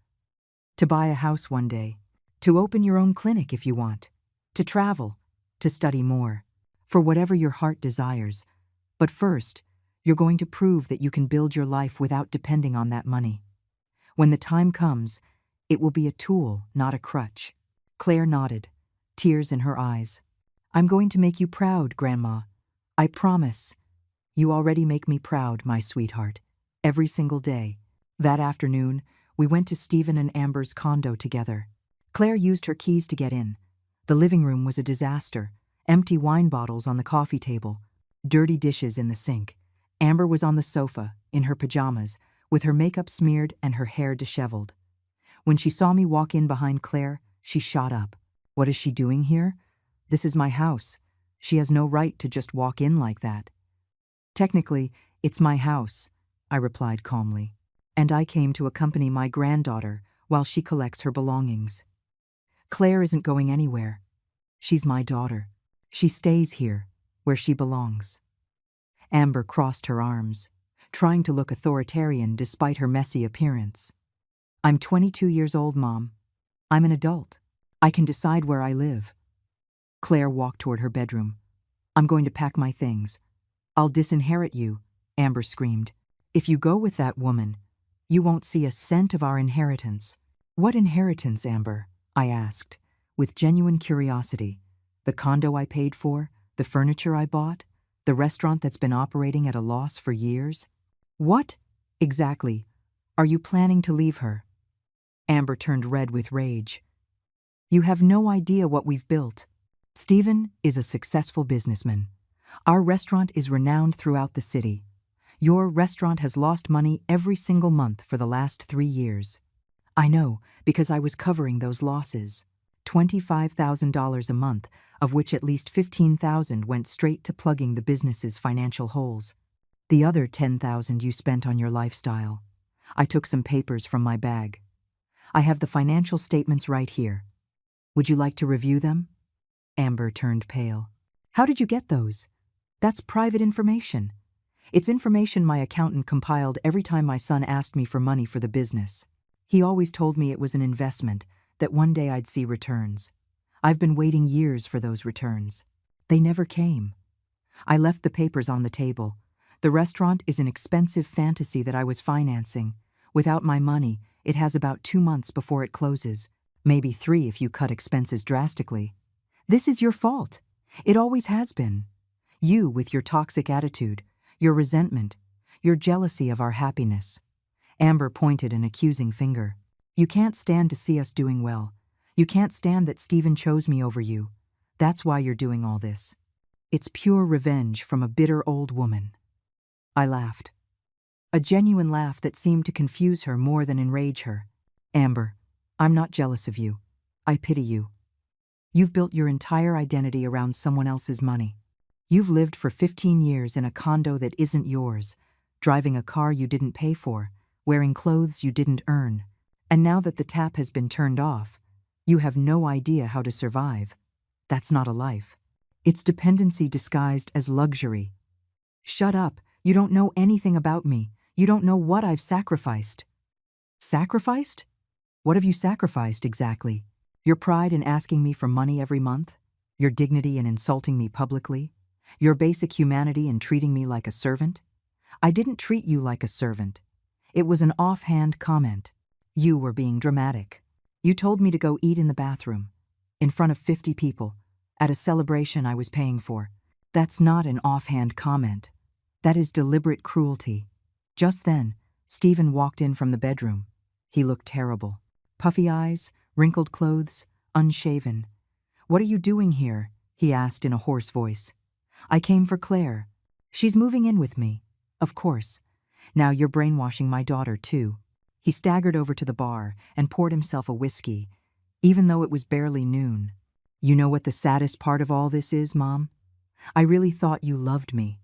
To buy a house one day. To open your own clinic if you want. To travel. To study more. For whatever your heart desires. But first, you're going to prove that you can build your life without depending on that money. When the time comes, it will be a tool, not a crutch. Claire nodded, tears in her eyes. I'm going to make you proud, Grandma. I promise. You already make me proud, my sweetheart. Every single day. That afternoon, we went to Stephen and Amber's condo together. Claire used her keys to get in. The living room was a disaster. Empty wine bottles on the coffee table. Dirty dishes in the sink. Amber was on the sofa, in her pajamas, with her makeup smeared and her hair disheveled. When she saw me walk in behind Claire, she shot up. What is she doing here? This is my house. She has no right to just walk in like that. Technically, it's my house, I replied calmly. And I came to accompany my granddaughter while she collects her belongings. Claire isn't going anywhere. She's my daughter. She stays here, where she belongs. Amber crossed her arms, trying to look authoritarian despite her messy appearance. I'm 22 years old, Mom. I'm an adult. I can decide where I live. Claire walked toward her bedroom. I'm going to pack my things. I'll disinherit you, Amber screamed. If you go with that woman, you won't see a cent of our inheritance. What inheritance, Amber? I asked, with genuine curiosity. The condo I paid for? The furniture I bought? The restaurant that's been operating at a loss for years? What, exactly, are you planning to leave her? Amber turned red with rage. You have no idea what we've built. Stephen is a successful businessman. Our restaurant is renowned throughout the city. Your restaurant has lost money every single month for the last 3 years. I know, because I was covering those losses. $25,000 a month, of which at least $15,000 went straight to plugging the business's financial holes. The other $10,000 you spent on your lifestyle. I took some papers from my bag. I have the financial statements right here. Would you like to review them? Amber turned pale. How did you get those? That's private information. It's information my accountant compiled every time my son asked me for money for the business. He always told me it was an investment, that one day I'd see returns. I've been waiting years for those returns. They never came. I left the papers on the table. The restaurant is an expensive fantasy that I was financing. Without my money, it has about 2 months before it closes. Maybe 3 if you cut expenses drastically. This is your fault. It always has been. You with your toxic attitude, your resentment, your jealousy of our happiness. Amber pointed an accusing finger. You can't stand to see us doing well. You can't stand that Stephen chose me over you. That's why you're doing all this. It's pure revenge from a bitter old woman. I laughed. A genuine laugh that seemed to confuse her more than enrage her. Amber, I'm not jealous of you. I pity you. You've built your entire identity around someone else's money. You've lived for 15 years in a condo that isn't yours, driving a car you didn't pay for, wearing clothes you didn't earn. And now that the tap has been turned off, you have no idea how to survive. That's not a life. It's dependency disguised as luxury. Shut up, You don't know anything about me. You don't know what I've sacrificed." "Sacrificed? What have you sacrificed exactly? Your pride in asking me for money every month? Your dignity in insulting me publicly? Your basic humanity in treating me like a servant?" "I didn't treat you like a servant. It was an offhand comment. You were being dramatic. You told me to go eat in the bathroom, in front of 50 people, at a celebration I was paying for. That's not an offhand comment. That is deliberate cruelty." Just then, Stephen walked in from the bedroom. He looked terrible. Puffy eyes, wrinkled clothes, unshaven. "What are you doing here?" he asked in a hoarse voice. "I came for Claire. She's moving in with me. Of course. Now you're brainwashing my daughter, too." He staggered over to the bar and poured himself a whiskey, even though it was barely noon. "You know what the saddest part of all this is, Mom? I really thought you loved me.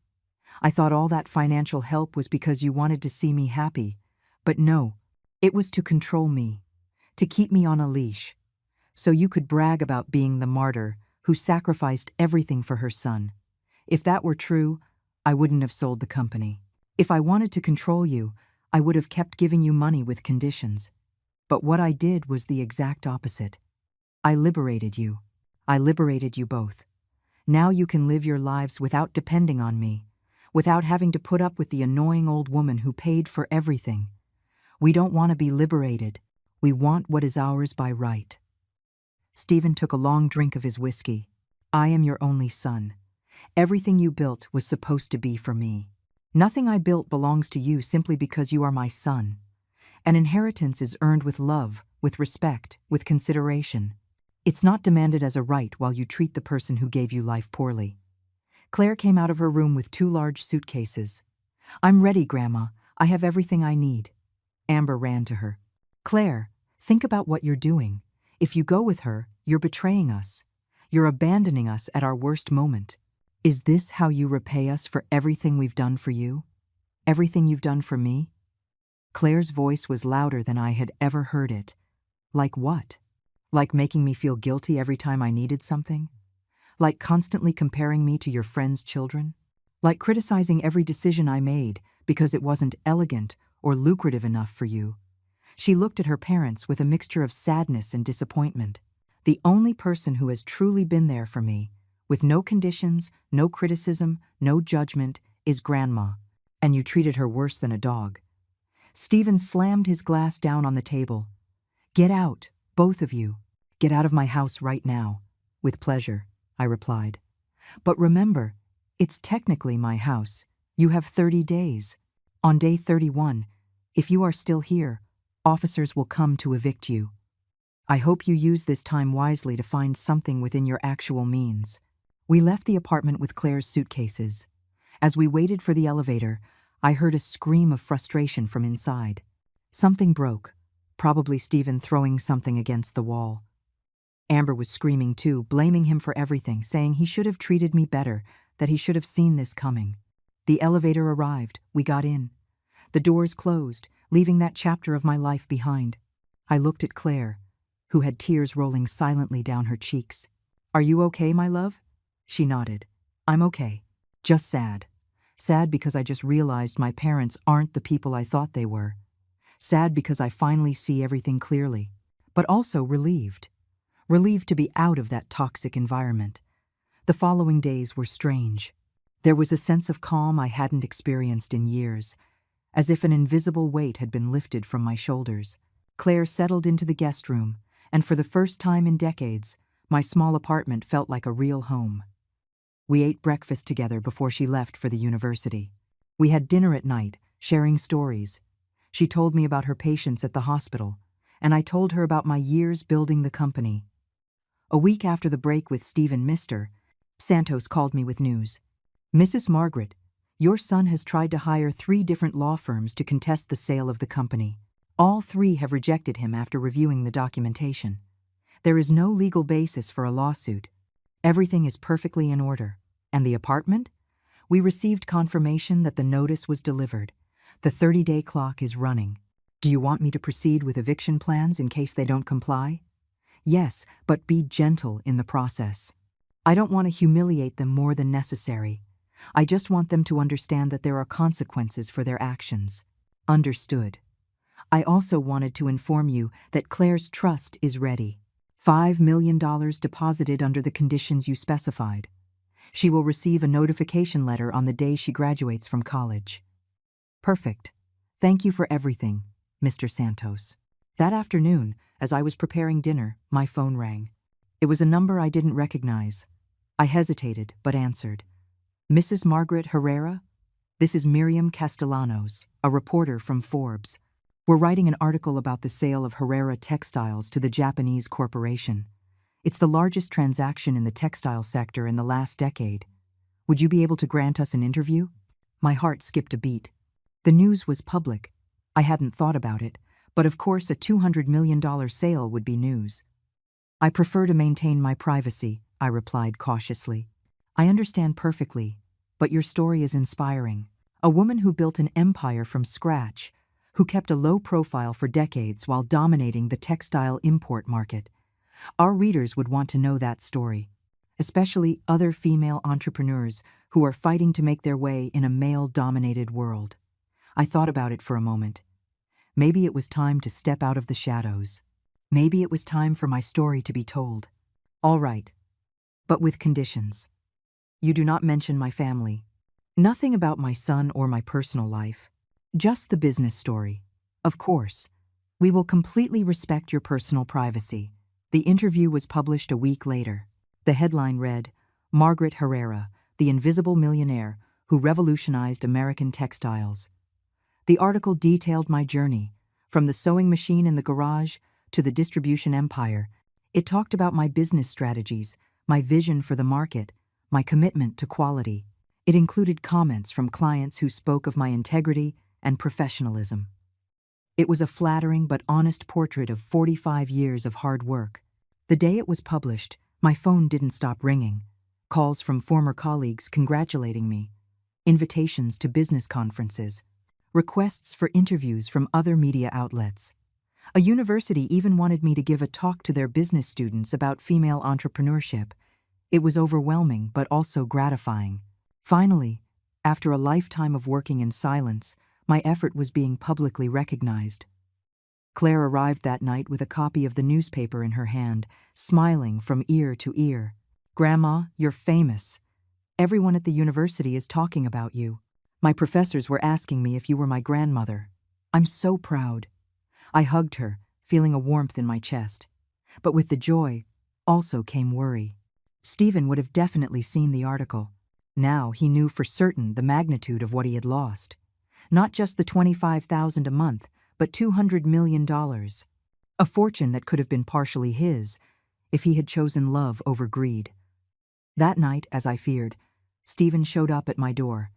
I thought all that financial help was because you wanted to see me happy. But no, it was to control me, to keep me on a leash, so you could brag about being the martyr who sacrificed everything for her son. If that were true, I wouldn't have sold the company. If I wanted to control you, I would have kept giving you money with conditions. But what I did was the exact opposite. I liberated you. I liberated you both. Now you can live your lives without depending on me, without having to put up with the annoying old woman who paid for everything. We don't want to be liberated. We want what is ours by right." Stephen took a long drink of his whiskey. "I am your only son. Everything you built was supposed to be for me. Nothing I built belongs to you simply because you are my son. An inheritance is earned with love, with respect, with consideration. It's not demanded as a right while you treat the person who gave you life poorly." Claire came out of her room with 2 large suitcases. "I'm ready, Grandma. I have everything I need." Amber ran to her. "Claire, think about what you're doing. If you go with her, you're betraying us. You're abandoning us at our worst moment. Is this how you repay us for everything we've done for you? Everything you've done for me?" Claire's voice was louder than I had ever heard it. "Like what? Like making me feel guilty every time I needed something? Like constantly comparing me to your friends' children? Like criticizing every decision I made because it wasn't elegant or lucrative enough for you?" She looked at her parents with a mixture of sadness and disappointment. "The only person who has truly been there for me, with no conditions, no criticism, no judgment, is Grandma, and you treated her worse than a dog." Stephen slammed his glass down on the table. "Get out, both of you. Get out of my house right now." "With pleasure," I replied. "But remember, it's technically my house. You have 30 days. On day 31, if you are still here, officers will come to evict you. I hope you use this time wisely to find something within your actual means." We left the apartment with Claire's suitcases. As we waited for the elevator, I heard a scream of frustration from inside. Something broke, probably Stephen throwing something against the wall. Amber was screaming too, blaming him for everything, saying he should have treated me better, that he should have seen this coming. The elevator arrived. We got in. The doors closed, leaving that chapter of my life behind. I looked at Claire, who had tears rolling silently down her cheeks. "Are you okay, my love?" She nodded. "I'm okay. Just sad. Sad because I just realized my parents aren't the people I thought they were. Sad because I finally see everything clearly. But also relieved. Relieved to be out of that toxic environment." The following days were strange. There was a sense of calm I hadn't experienced in years, as if an invisible weight had been lifted from my shoulders. Claire settled into the guest room, and for the first time in decades, my small apartment felt like a real home. We ate breakfast together before she left for the university. We had dinner at night, sharing stories. She told me about her patients at the hospital, and I told her about my years building the company. A week after the break with Stephen Mr. Santos called me with news. "Mrs. Margaret, your son has tried to hire 3 different law firms to contest the sale of the company. All 3 have rejected him after reviewing the documentation. There is no legal basis for a lawsuit. Everything is perfectly in order. And the apartment? We received confirmation that the notice was delivered. The 30-day clock is running. Do you want me to proceed with eviction plans in case they don't comply?" "Yes, but be gentle in the process. I don't want to humiliate them more than necessary. I just want them to understand that there are consequences for their actions. Understood. I also wanted to inform you that Claire's trust is ready. $5 million deposited under the conditions you specified. She will receive a notification letter on the day she graduates from college. Perfect. Thank you for everything, Mr. Santos. That afternoon, as I was preparing dinner, my phone rang. It was a number I didn't recognize. I hesitated, but answered. Mrs. Margaret Herrera? This is Miriam Castellanos, a reporter from Forbes. We're writing an article about the sale of Herrera Textiles to the Japanese corporation. It's the largest transaction in the textile sector in the last decade. Would you be able to grant us an interview? My heart skipped a beat. The news was public. I hadn't thought about it, but of course a $200 million sale would be news. I prefer to maintain my privacy, I replied cautiously. I understand perfectly, but your story is inspiring. A woman who built an empire from scratch, who kept a low profile for decades while dominating the textile import market. Our readers would want to know that story, especially other female entrepreneurs who are fighting to make their way in a male-dominated world. I thought about it for a moment. Maybe it was time to step out of the shadows. Maybe it was time for my story to be told. All right, but with conditions. You do not mention my family. Nothing about my son or my personal life. Just the business story. Of course. We will completely respect your personal privacy. The interview was published a week later. The headline read, Margaret Herrera, the invisible millionaire who revolutionized American textiles. The article detailed my journey, from the sewing machine in the garage to the distribution empire. It talked about my business strategies, my vision for the market, my commitment to quality. It included comments from clients who spoke of my integrity and professionalism. It was a flattering but honest portrait of 45 years of hard work. The day it was published, my phone didn't stop ringing. Calls from former colleagues congratulating me. Invitations to business conferences. Requests for interviews from other media outlets. A university even wanted me to give a talk to their business students about female entrepreneurship. It was overwhelming but also gratifying. Finally, after a lifetime of working in silence, my effort was being publicly recognized. Claire arrived that night with a copy of the newspaper in her hand, smiling from ear to ear. Grandma, you're famous. Everyone at the university is talking about you. My professors were asking me if you were my grandmother. I'm so proud. I hugged her, feeling a warmth in my chest. But with the joy, also came worry. Stephen would have definitely seen the article. Now he knew for certain the magnitude of what he had lost. Not just the $25,000 a month, but $200 million. A fortune that could have been partially his, if he had chosen love over greed. That night, as I feared, Stephen showed up at my door.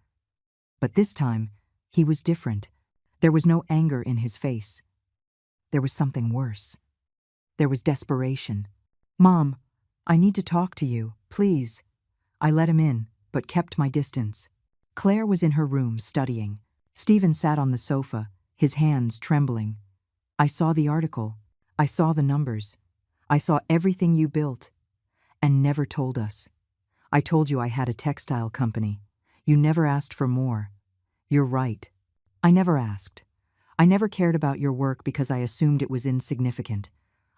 But this time, he was different. There was no anger in his face. There was something worse. There was desperation. Mom, I need to talk to you, please. I let him in, but kept my distance. Claire was in her room studying. Stephen sat on the sofa, his hands trembling. I saw the article. I saw the numbers. I saw everything you built. And never told us. I told you I had a textile company. You never asked for more. You're right. I never asked. I never cared about your work because I assumed it was insignificant.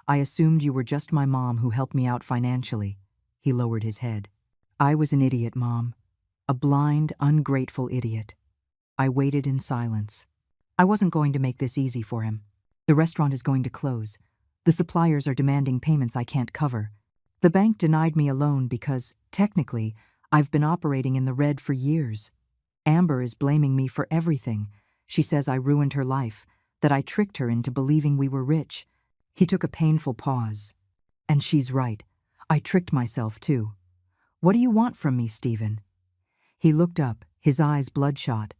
I assumed you were just my mom who helped me out financially. He lowered his head. I was an idiot, Mom. A blind, ungrateful idiot. I waited in silence. I wasn't going to make this easy for him. The restaurant is going to close. The suppliers are demanding payments I can't cover. The bank denied me a loan because, technically, I've been operating in the red for years. Amber is blaming me for everything. She says I ruined her life, that I tricked her into believing we were rich. He took a painful pause. And she's right. I tricked myself, too. What do you want from me, Stephen? He looked up, his eyes bloodshot.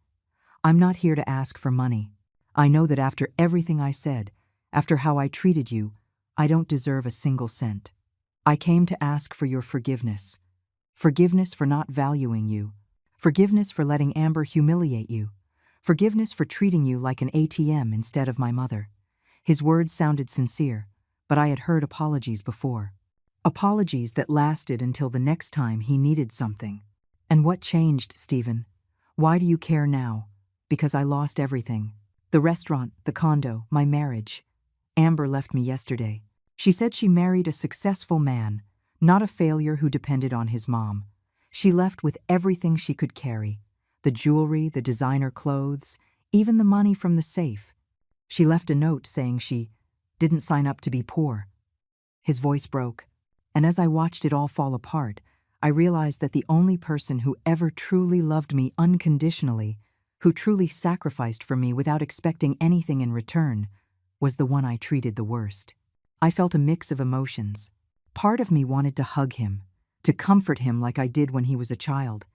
I'm not here to ask for money. I know that after everything I said, after how I treated you, I don't deserve a single cent. I came to ask for your forgiveness. Forgiveness for not valuing you. Forgiveness for letting Amber humiliate you. Forgiveness for treating you like an ATM instead of my mother. His words sounded sincere, but I had heard apologies before. Apologies that lasted until the next time he needed something. And what changed, Stephen? Why do you care now? Because I lost everything. The restaurant, the condo, my marriage. Amber left me yesterday. She said she married a successful man, not a failure who depended on his mom. She left with everything she could carry. The jewelry, the designer clothes, even the money from the safe. She left a note saying she didn't sign up to be poor. His voice broke, and as I watched it all fall apart, I realized that the only person who ever truly loved me unconditionally, who truly sacrificed for me without expecting anything in return, was the one I treated the worst. I felt a mix of emotions. Part of me wanted to hug him, to comfort him like I did when he was a child.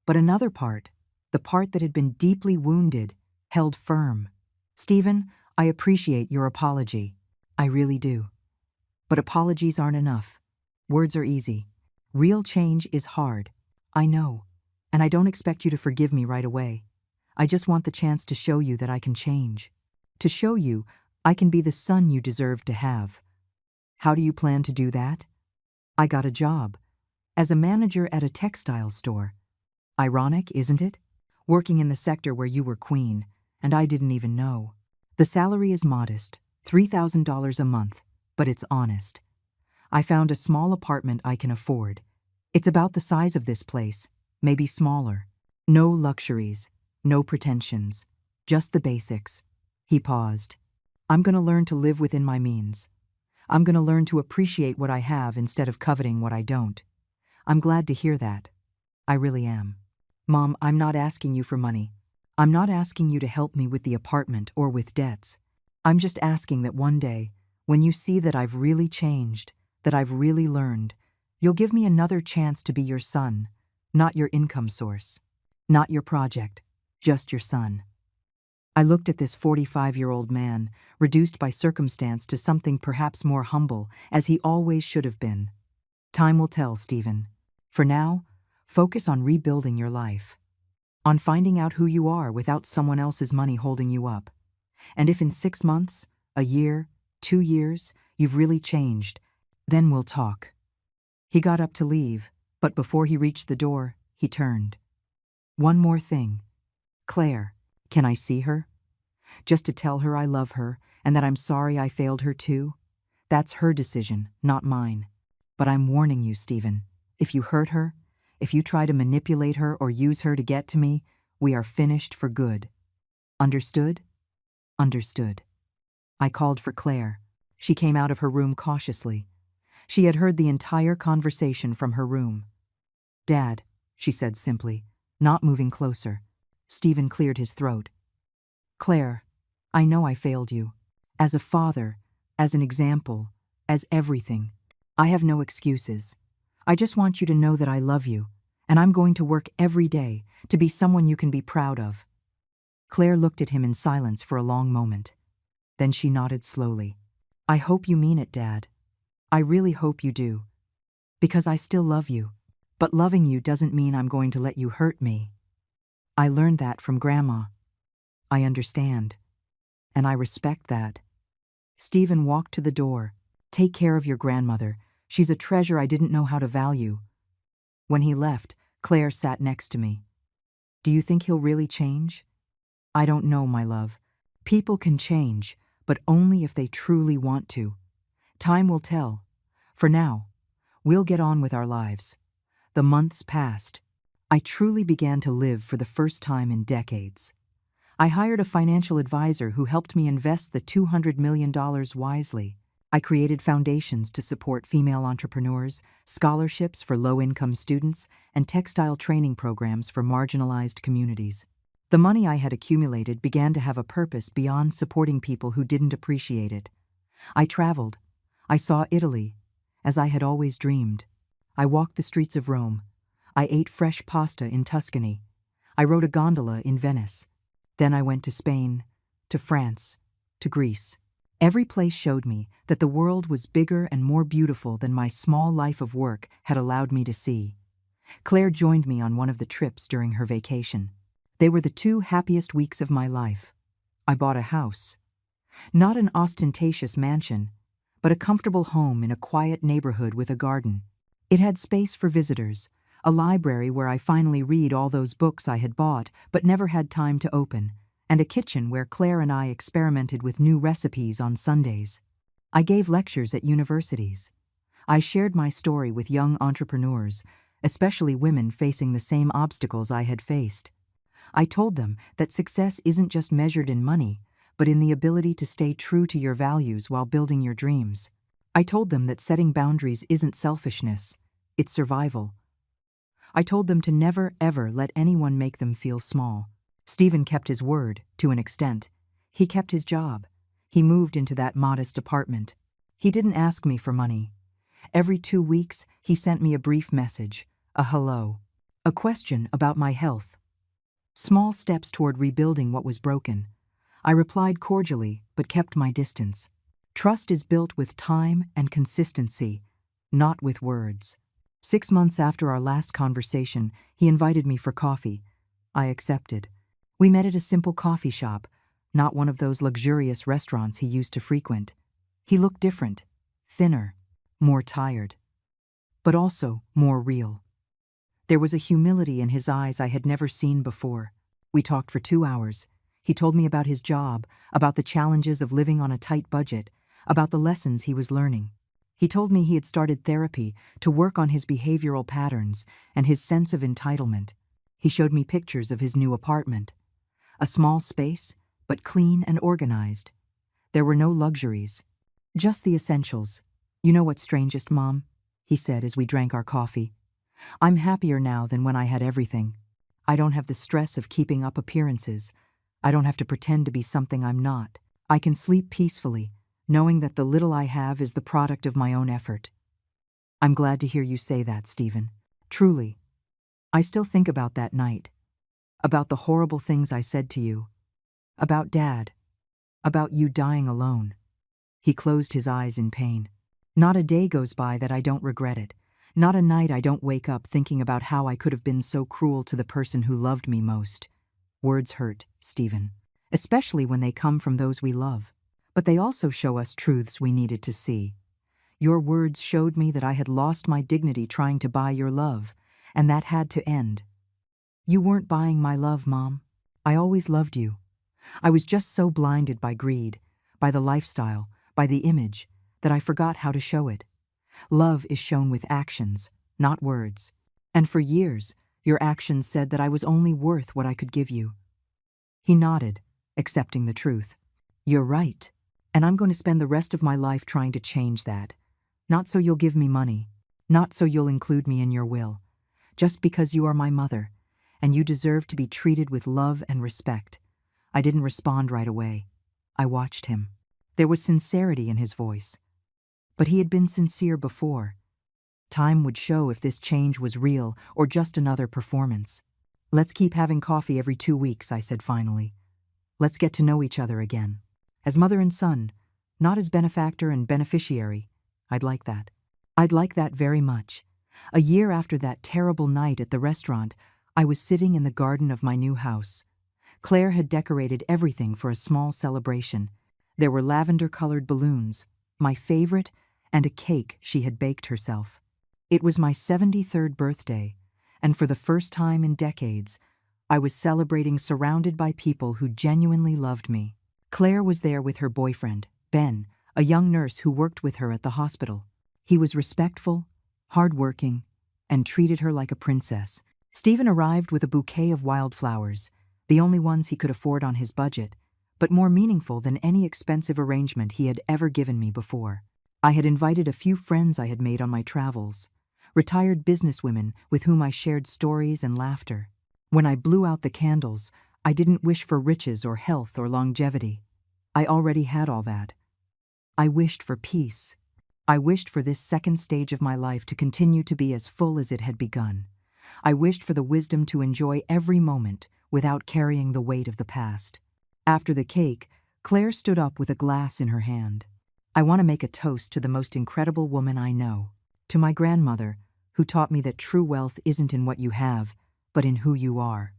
But another part, the part that had been deeply wounded, held firm. Stephen, I appreciate your apology. I really do. But apologies aren't enough. Words are easy. Real change is hard. I know. And I don't expect you to forgive me right away. I just want the chance to show you that I can change. To show you I can be the son you deserve to have. How do you plan to do that? I got a job. As a manager at a textile store. Ironic, isn't it? Working in the sector where you were queen, and I didn't even know. The salary is modest, $3,000 a month, but it's honest. I found a small apartment I can afford. It's about the size of this place, maybe smaller. No luxuries, no pretensions, just the basics. He paused. I'm going to learn to live within my means. I'm going to learn to appreciate what I have instead of coveting what I don't. I'm glad to hear that. I really am. Mom, I'm not asking you for money. I'm not asking you to help me with the apartment or with debts. I'm just asking that one day, when you see that I've really changed, that I've really learned, you'll give me another chance to be your son, not your income source, not your project, just your son. I looked at this 45-year-old man, reduced by circumstance to something perhaps more humble, as he always should have been. Time will tell, Stephen. For now, focus on rebuilding your life. On finding out who you are without someone else's money holding you up. And if in 6 months, a year, 2 years, you've really changed, then we'll talk. He got up to leave, but before he reached the door, he turned. One more thing. Claire, can I see her? Just to tell her I love her and that I'm sorry I failed her too? That's her decision, not mine. But I'm warning you, Stephen. If you hurt her, if you try to manipulate her or use her to get to me, we are finished for good. Understood? Understood. I called for Claire. She came out of her room cautiously. She had heard the entire conversation from her room. Dad, she said simply, not moving closer. Stephen cleared his throat. Claire, I know I failed you. As a father, as an example, as everything. I have no excuses. I just want you to know that I love you, and I'm going to work every day to be someone you can be proud of. Claire looked at him in silence for a long moment. Then she nodded slowly. I hope you mean it, Dad. I really hope you do. Because I still love you. But loving you doesn't mean I'm going to let you hurt me. I learned that from Grandma. I understand. And I respect that. Stephen walked to the door. Take care of your grandmother. She's a treasure I didn't know how to value. When he left, Claire sat next to me. Do you think he'll really change? I don't know, my love. People can change, but only if they truly want to. Time will tell. For now, we'll get on with our lives. The months passed. I truly began to live for the first time in decades. I hired a financial advisor who helped me invest the $200 million wisely. I created foundations to support female entrepreneurs, scholarships for low-income students, and textile training programs for marginalized communities. The money I had accumulated began to have a purpose beyond supporting people who didn't appreciate it. I traveled. I saw Italy, as I had always dreamed. I walked the streets of Rome. I ate fresh pasta in Tuscany. I rode a gondola in Venice. Then I went to Spain, to France, to Greece. Every place showed me that the world was bigger and more beautiful than my small life of work had allowed me to see. Claire joined me on one of the trips during her vacation. They were the 2 happiest weeks of my life. I bought a house. Not an ostentatious mansion, but a comfortable home in a quiet neighborhood with a garden. It had space for visitors, a library where I finally read all those books I had bought but never had time to open, and a kitchen where Claire and I experimented with new recipes on Sundays. I gave lectures at universities. I shared my story with young entrepreneurs, especially women facing the same obstacles I had faced. I told them that success isn't just measured in money, but in the ability to stay true to your values while building your dreams. I told them that setting boundaries isn't selfishness, it's survival. I told them to never, ever let anyone make them feel small. Stephen kept his word, to an extent. He kept his job. He moved into that modest apartment. He didn't ask me for money. Every 2 weeks, he sent me a brief message, a hello, a question about my health. Small steps toward rebuilding what was broken. I replied cordially, but kept my distance. Trust is built with time and consistency, not with words. 6 months after our last conversation, he invited me for coffee. I accepted. We met at a simple coffee shop, not one of those luxurious restaurants he used to frequent. He looked different, thinner, more tired, but also more real. There was a humility in his eyes I had never seen before. We talked for 2 hours. He told me about his job, about the challenges of living on a tight budget, about the lessons he was learning. He told me he had started therapy to work on his behavioral patterns and his sense of entitlement. He showed me pictures of his new apartment. A small space, but clean and organized. There were no luxuries, just the essentials. "You know what's strangest, Mom?" he said as we drank our coffee. "I'm happier now than when I had everything. I don't have the stress of keeping up appearances. I don't have to pretend to be something I'm not. I can sleep peacefully, knowing that the little I have is the product of my own effort." I'm glad to hear you say that, Stephen. Truly. I still think about that night, about the horrible things I said to you, about Dad, about you dying alone. He closed his eyes in pain. Not a day goes by that I don't regret it. Not a night I don't wake up thinking about how I could have been so cruel to the person who loved me most. Words hurt, Stephen, especially when they come from those we love. But they also show us truths we needed to see. Your words showed me that I had lost my dignity trying to buy your love, and that had to end. You weren't buying my love, Mom. I always loved you. I was just so blinded by greed, by the lifestyle, by the image, that I forgot how to show it. Love is shown with actions, not words. And for years, your actions said that I was only worth what I could give you. He nodded, accepting the truth. You're right, and I'm going to spend the rest of my life trying to change that. Not so you'll give me money, not so you'll include me in your will, just because you are my mother, and you deserve to be treated with love and respect. I didn't respond right away. I watched him. There was sincerity in his voice. But he had been sincere before. Time would show if this change was real or just another performance. Let's keep having coffee every 2 weeks, I said finally. Let's get to know each other again. As mother and son, not as benefactor and beneficiary. I'd like that. I'd like that very much. A year after that terrible night at the restaurant, I was sitting in the garden of my new house. Claire had decorated everything for a small celebration. There were lavender-colored balloons, my favorite, and a cake she had baked herself. It was my 73rd birthday, and for the first time in decades, I was celebrating surrounded by people who genuinely loved me. Claire was there with her boyfriend, Ben, a young nurse who worked with her at the hospital. He was respectful, hardworking, and treated her like a princess. Stephen arrived with a bouquet of wildflowers, the only ones he could afford on his budget, but more meaningful than any expensive arrangement he had ever given me before. I had invited a few friends I had made on my travels, retired businesswomen with whom I shared stories and laughter. When I blew out the candles, I didn't wish for riches or health or longevity. I already had all that. I wished for peace. I wished for this second stage of my life to continue to be as full as it had begun. I wished for the wisdom to enjoy every moment without carrying the weight of the past. After the cake, Claire stood up with a glass in her hand. I want to make a toast to the most incredible woman I know, to my grandmother, who taught me that true wealth isn't in what you have, but in who you are,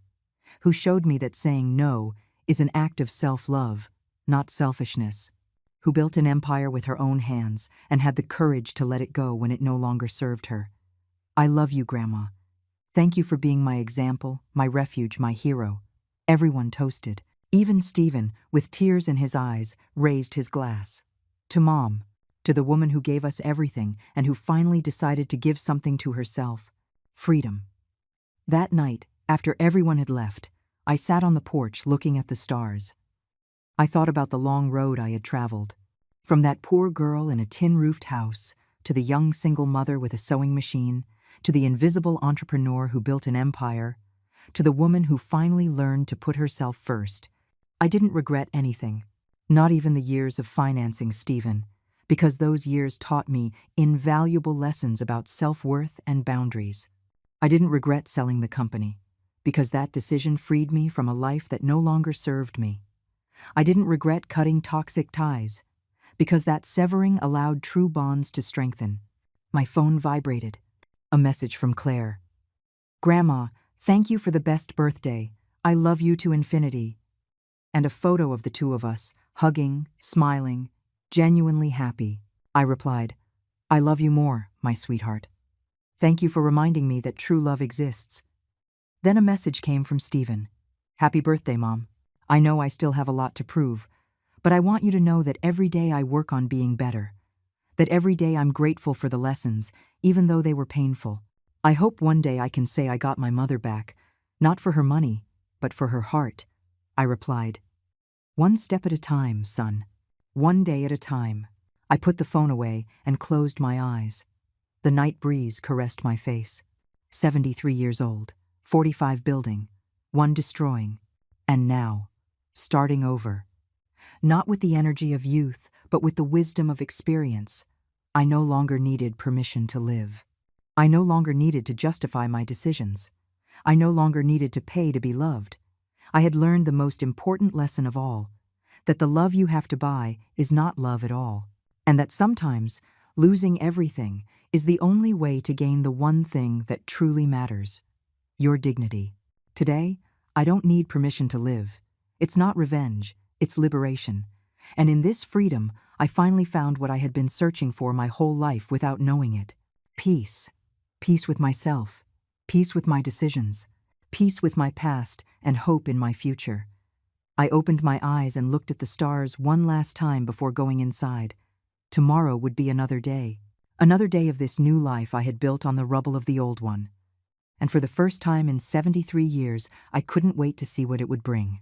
who showed me that saying no is an act of self-love, not selfishness, who built an empire with her own hands and had the courage to let it go when it no longer served her. I love you, Grandma, Thank you for being my example, my refuge, my hero. Everyone toasted. Even Stephen, with tears in his eyes, raised his glass. To Mom, to the woman who gave us everything and who finally decided to give something to herself. Freedom. That night, after everyone had left, I sat on the porch looking at the stars. I thought about the long road I had traveled. From that poor girl in a tin-roofed house, to the young single mother with a sewing machine, to the invisible entrepreneur who built an empire, to the woman who finally learned to put herself first. I didn't regret anything, not even the years of financing Stephen, because those years taught me invaluable lessons about self-worth and boundaries. I didn't regret selling the company, because that decision freed me from a life that no longer served me. I didn't regret cutting toxic ties, because that severing allowed true bonds to strengthen. My phone vibrated. A message from Claire. Grandma, thank you for the best birthday. I love you to infinity. And a photo of the two of us, hugging, smiling, genuinely happy. I replied, I love you more, my sweetheart. Thank you for reminding me that true love exists. Then a message came from Stephen. Happy birthday, Mom. I know I still have a lot to prove, but I want you to know that every day I work on being better. That every day I'm grateful for the lessons, even though they were painful. I hope one day I can say I got my mother back, not for her money, but for her heart. I replied, one step at a time, son. One day at a time. I put the phone away and closed my eyes. The night breeze caressed my face. 73 years old, 45 building, 1 destroying, and now, starting over. Not with the energy of youth, but with the wisdom of experience. I no longer needed permission to live. I no longer needed to justify my decisions. I no longer needed to pay to be loved. I had learned the most important lesson of all, that the love you have to buy is not love at all, and that sometimes losing everything is the only way to gain the one thing that truly matters, your dignity. Today, I don't need permission to live. It's not revenge, it's liberation. And in this freedom, I finally found what I had been searching for my whole life without knowing it. Peace. Peace with myself. Peace with my decisions. Peace with my past and hope in my future. I opened my eyes and looked at the stars one last time before going inside. Tomorrow would be another day of this new life I had built on the rubble of the old one. And for the first time in 73 years, I couldn't wait to see what it would bring.